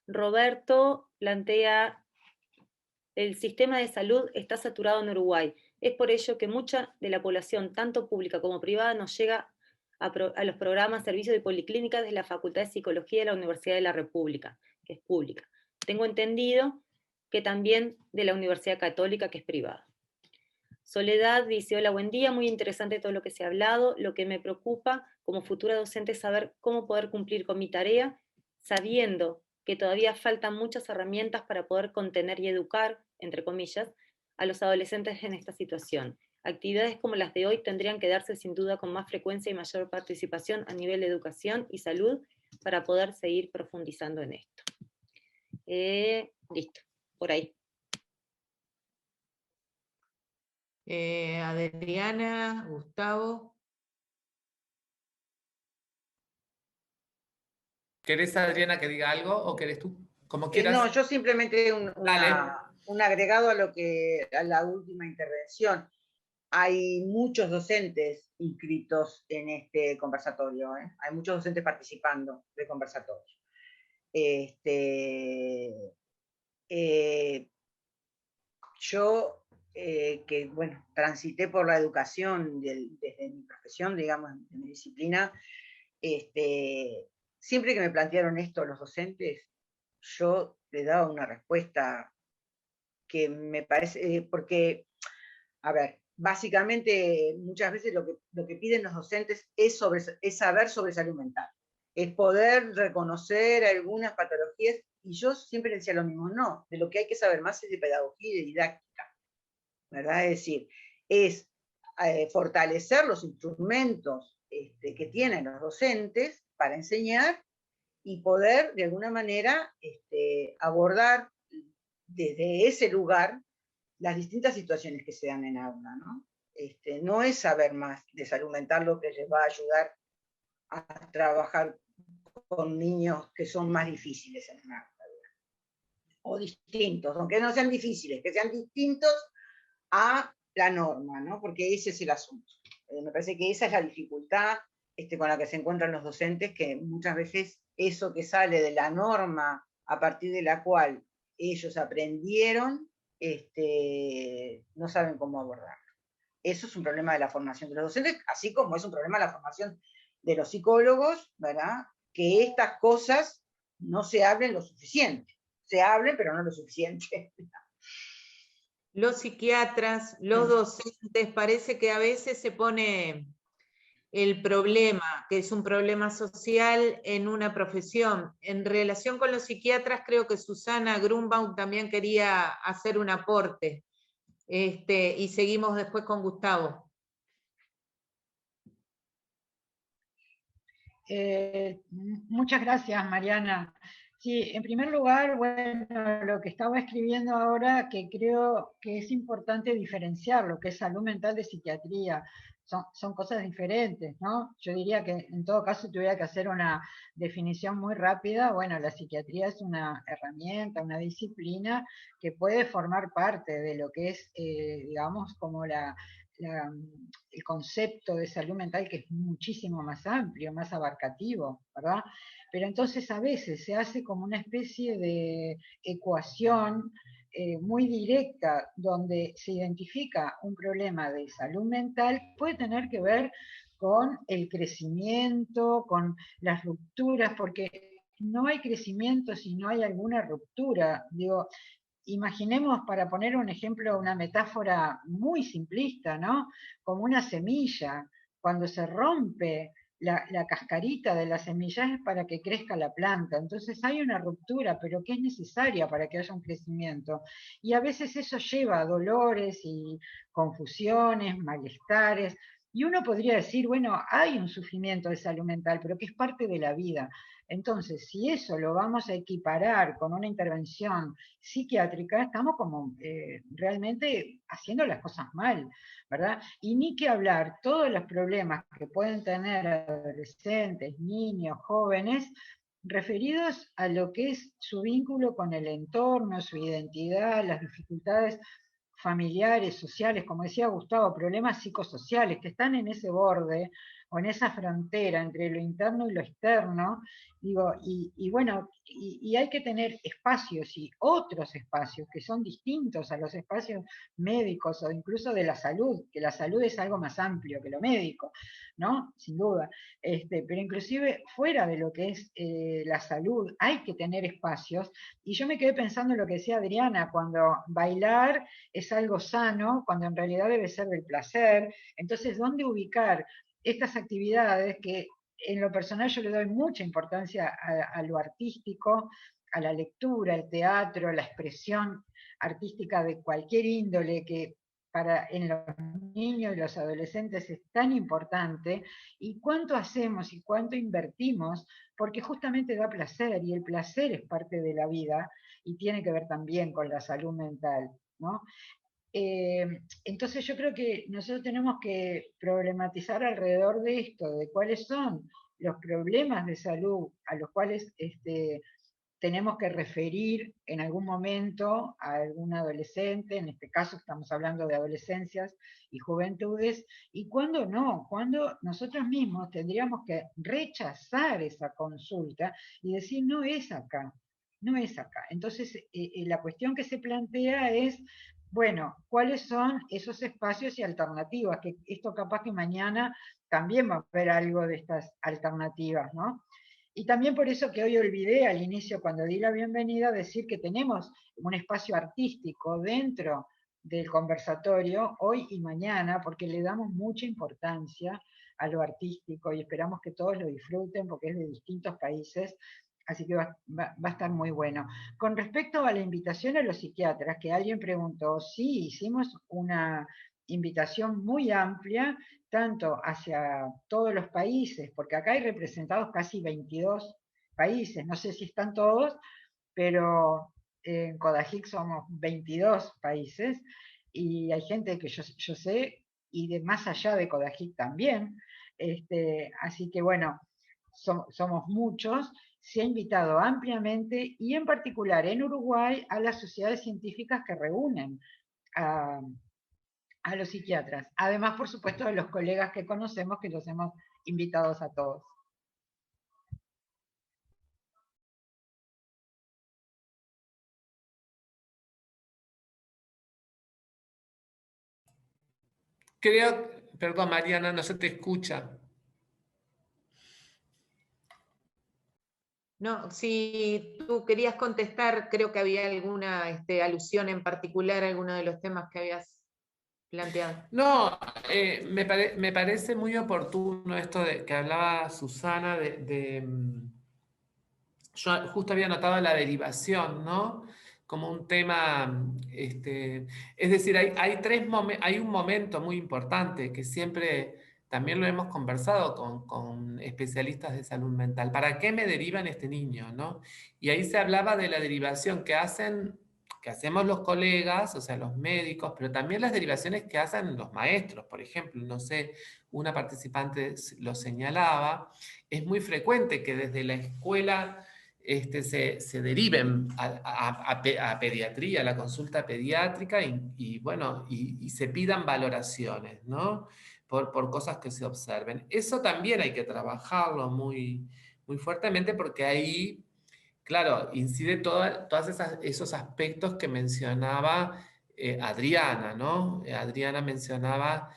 Roberto plantea El sistema de salud está saturado en Uruguay. Es por ello que mucha de la población, tanto pública como privada, nos llega a los programas, servicios de policlínicas de la Facultad de Psicología de la Universidad de la República, que es pública. Tengo entendido que también de la Universidad Católica, que es privada. Soledad dice, hola, buen día, muy interesante todo lo que se ha hablado. Lo que me preocupa como futura docente es saber cómo poder cumplir con mi tarea, sabiendo que todavía faltan muchas herramientas para poder contener y educar, entre comillas, a los adolescentes en esta situación. Actividades como las de hoy tendrían que darse sin duda con más frecuencia y mayor participación a nivel de educación y salud para poder seguir profundizando en esto. Listo, por ahí. Adriana, Gustavo. ¿Querés, Adriana, que diga algo o querés tú? Como quieras. No, yo simplemente Dale. un agregado a la última intervención. Hay muchos docentes inscritos en este conversatorio, ¿eh? Hay muchos docentes participando del conversatorio. Yo, que bueno, transité por la educación desde mi profesión, digamos, de mi disciplina, siempre que me plantearon esto los docentes, yo le daba una respuesta que me parece, porque, a ver, básicamente muchas veces lo que piden los docentes es saber sobre salud mental, es poder reconocer algunas patologías, y yo siempre decía lo mismo, no, de lo que hay que saber más es de pedagogía y de didáctica, ¿verdad? Es decir, es fortalecer los instrumentos que tienen los docentes para enseñar y poder de alguna manera abordar desde ese lugar las distintas situaciones que se dan en aula, ¿no? No es saber más de salud mental lo que les va a ayudar a trabajar con niños que son más difíciles en una aula, o distintos, aunque no sean difíciles, que sean distintos a la norma, ¿no? Porque ese es el asunto. Me parece que esa es la dificultad con la que se encuentran los docentes, que muchas veces eso que sale de la norma a partir de la cual ellos aprendieron, no saben cómo abordarlo. Eso es un problema de la formación de los docentes, así como es un problema de la formación de los psicólogos, ¿verdad? Que estas cosas no se hablen lo suficiente. Se hablen, pero no lo suficiente. Los psiquiatras, los docentes, parece que a veces se pone el problema, que es un problema social, en una profesión. En relación con los psiquiatras, creo que Susana Grunbaum también quería hacer un aporte. Y seguimos después con Gustavo. Muchas gracias, Mariana. Sí, en primer lugar, bueno, lo que estaba escribiendo ahora, que creo que es importante diferenciar lo que es salud mental de psiquiatría. Son cosas diferentes, ¿no? Yo diría que en todo caso tuviera que hacer una definición muy rápida. Bueno, la psiquiatría es una herramienta, una disciplina que puede formar parte de lo que es, digamos, como el concepto de salud mental, que es muchísimo más amplio, más abarcativo, ¿verdad? Pero entonces a veces se hace como una especie de ecuación muy directa, donde se identifica un problema de salud mental, puede tener que ver con el crecimiento, con las rupturas, porque no hay crecimiento si no hay alguna ruptura. Digo, imaginemos, para poner un ejemplo, una metáfora muy simplista, ¿no? Como una semilla. Cuando se rompe la cascarita de la semilla es para que crezca la planta. Entonces hay una ruptura, pero que es necesaria para que haya un crecimiento. Y a veces eso lleva a dolores y confusiones, malestares. Y uno podría decir, bueno, hay un sufrimiento de salud mental, pero que es parte de la vida. Entonces, si eso lo vamos a equiparar con una intervención psiquiátrica, estamos como realmente haciendo las cosas mal, ¿verdad? Y ni que hablar, todos los problemas que pueden tener adolescentes, niños, jóvenes, referidos a lo que es su vínculo con el entorno, su identidad, las dificultades familiares, sociales, como decía Gustavo, problemas psicosociales que están en ese borde, o en esa frontera entre lo interno y lo externo, digo, y bueno, y hay que tener espacios y otros espacios que son distintos a los espacios médicos o incluso de la salud, que la salud es algo más amplio que lo médico, ¿no? Sin duda. Pero inclusive fuera de lo que es la salud, hay que tener espacios. Y yo me quedé pensando en lo que decía Adriana, cuando bailar es algo sano, cuando en realidad debe ser del placer. Entonces, ¿dónde ubicar estas actividades que en lo personal yo le doy mucha importancia a lo artístico, a la lectura, el teatro, la expresión artística de cualquier índole que en los niños y los adolescentes es tan importante, y cuánto hacemos y cuánto invertimos, porque justamente da placer, y el placer es parte de la vida, y tiene que ver también con la salud mental, ¿no? Entonces yo creo que nosotros tenemos que problematizar alrededor de esto, de cuáles son los problemas de salud a los cuales tenemos que referir en algún momento a algún adolescente, en este caso estamos hablando de adolescencias y juventudes, y cuándo no, cuando nosotros mismos tendríamos que rechazar esa consulta y decir, no es acá, no es acá. Entonces, la cuestión que se plantea es, bueno, ¿cuáles son esos espacios y alternativas? Que esto capaz que mañana también va a haber algo de estas alternativas, ¿no? Y también por eso que hoy olvidé al inicio, cuando di la bienvenida, decir que tenemos un espacio artístico dentro del conversatorio, hoy y mañana, porque le damos mucha importancia a lo artístico y esperamos que todos lo disfruten, porque es de distintos países, así que va a estar muy bueno. Con respecto a la invitación a los psiquiatras, que alguien preguntó, sí, hicimos una invitación muy amplia, tanto hacia todos los países, porque acá hay representados casi 22 países, no sé si están todos, pero en Codajic somos 22 países, y hay gente que yo sé, y de más allá de Codajic también, así que bueno, somos muchos. Se ha invitado ampliamente, y en particular en Uruguay, a las sociedades científicas que reúnen a los psiquiatras. Además, por supuesto, de los colegas que conocemos, que los hemos invitados a todos. Perdón, Mariana, no se te escucha. No, si tú querías contestar, creo que había alguna alusión en particular a alguno de los temas que habías planteado. No, me parece muy oportuno esto de que hablaba Susana yo justo había notado la derivación, ¿no? Como un tema, es decir, hay un momento muy importante que siempre también lo hemos conversado con especialistas de salud mental. ¿Para qué me derivan este niño, no? Y ahí se hablaba de la derivación que hacemos los colegas, o sea, los médicos, pero también las derivaciones que hacen los maestros, por ejemplo. No sé, una participante lo señalaba, es muy frecuente que desde la escuela se deriven a pediatría, a la consulta pediátrica, y bueno, y se pidan valoraciones, ¿no? Por cosas que se observen. Eso también hay que trabajarlo muy, muy fuertemente, porque ahí, claro, incide todos esos aspectos que mencionaba Adriana, ¿no? Adriana mencionaba,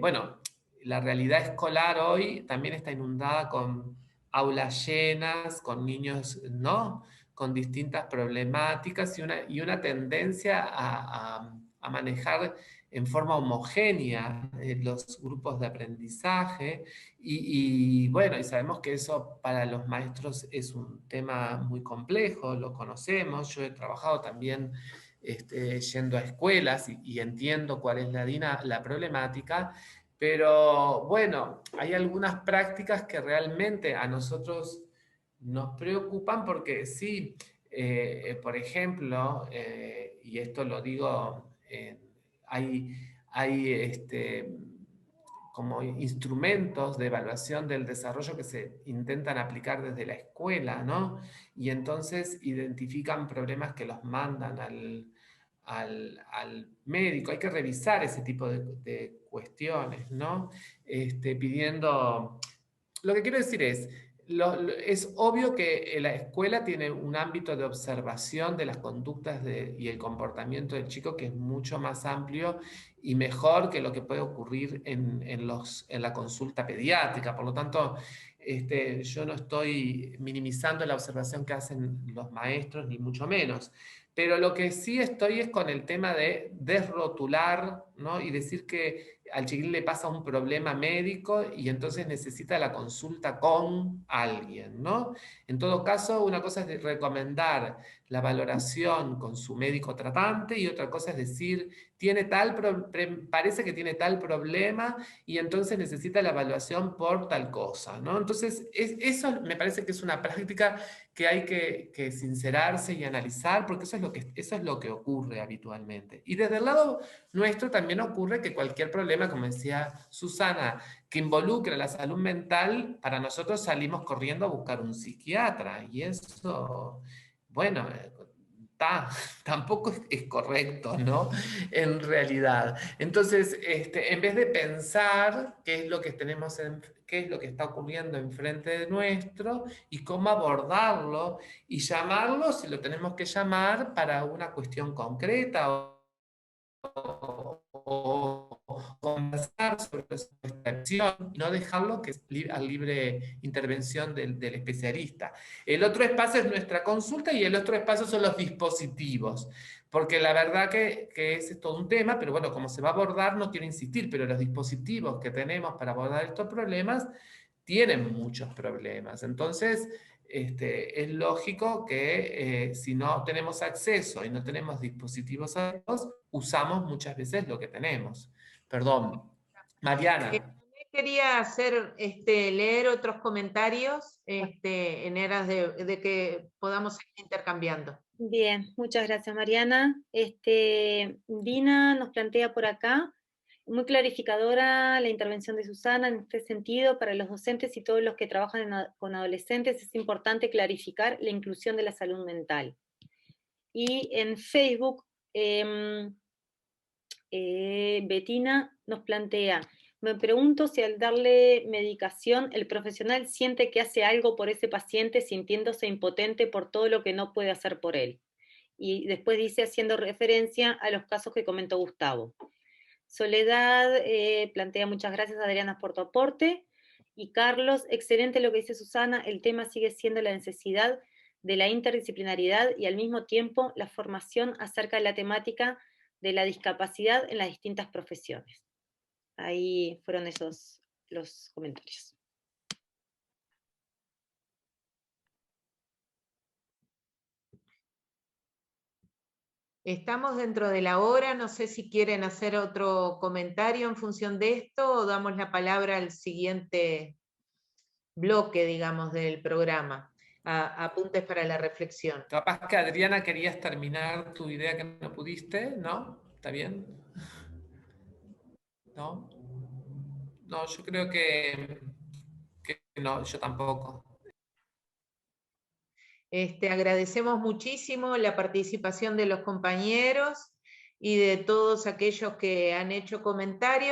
bueno, la realidad escolar hoy también está inundada con aulas llenas, con niños, ¿no? Con distintas problemáticas, y una tendencia a manejar en forma homogénea los grupos de aprendizaje, y bueno, y sabemos que eso para los maestros es un tema muy complejo, lo conocemos. Yo he trabajado también yendo a escuelas, y entiendo cuál es la problemática, pero bueno, hay algunas prácticas que realmente a nosotros nos preocupan, porque sí, por ejemplo, y esto lo digo, hay como instrumentos de evaluación del desarrollo que se intentan aplicar desde la escuela, ¿no? Y entonces identifican problemas que los mandan al médico, hay que revisar ese tipo de cuestiones, ¿no? Pidiendo... Lo que quiero decir es obvio que la escuela tiene un ámbito de observación de las conductas y el comportamiento del chico que es mucho más amplio y mejor que lo que puede ocurrir en la consulta pediátrica. Por lo tanto, yo no estoy minimizando la observación que hacen los maestros, ni mucho menos. Pero lo que sí estoy es con el tema de desrotular, ¿no? Y decir que al chiquilín le pasa un problema médico y entonces necesita la consulta con alguien, ¿no? En todo caso, una cosa es recomendar la valoración con su médico tratante y otra cosa es decir, parece que tiene tal problema y entonces necesita la evaluación por tal cosa, ¿no? Entonces, eso me parece que es una práctica que hay que sincerarse y analizar, porque eso es lo que ocurre habitualmente. Y desde el lado nuestro también ocurre que cualquier problema, como decía Susana, que involucre la salud mental, para nosotros salimos corriendo a buscar un psiquiatra. Y eso, bueno, tampoco es correcto, ¿no? En realidad. Entonces, en vez de pensar qué es lo que qué es lo que está ocurriendo enfrente de nuestro y cómo abordarlo y llamarlo si lo tenemos que llamar para una cuestión concreta o conversar sobre nuestra acción, no dejarlo que es a libre intervención del especialista. El otro espacio es nuestra consulta y el otro espacio son los dispositivos, porque la verdad que ese es todo un tema, pero bueno, como se va a abordar, no quiero insistir, pero los dispositivos que tenemos para abordar estos problemas tienen muchos problemas. Entonces, es lógico que si no tenemos acceso y no tenemos dispositivos adecuados, usamos muchas veces lo que tenemos. Perdón. Mariana. Quería leer otros comentarios en aras de que podamos ir intercambiando. Bien, muchas gracias, Mariana. Dina nos plantea por acá, muy clarificadora la intervención de Susana en este sentido. Para los docentes y todos los que trabajan con adolescentes es importante clarificar la inclusión de la salud mental. Y en Facebook, Betina nos plantea, me pregunto si al darle medicación el profesional siente que hace algo por ese paciente sintiéndose impotente por todo lo que no puede hacer por él. Y después dice, haciendo referencia a los casos que comentó Gustavo. Soledad plantea, muchas gracias Adriana por tu aporte. Y Carlos, excelente lo que dice Susana, el tema sigue siendo la necesidad de la interdisciplinariedad y al mismo tiempo la formación acerca de la temática de la discapacidad en las distintas profesiones. Ahí fueron esos los comentarios. Estamos dentro de la hora, no sé si quieren hacer otro comentario en función de esto o damos la palabra al siguiente bloque, digamos, del programa. Apuntes para la reflexión. Capaz que Adriana querías terminar tu idea que no pudiste, ¿no? ¿Está bien? ¿No? No, yo creo que no, yo tampoco. Agradecemos muchísimo la participación de los compañeros y de todos aquellos que han hecho comentarios.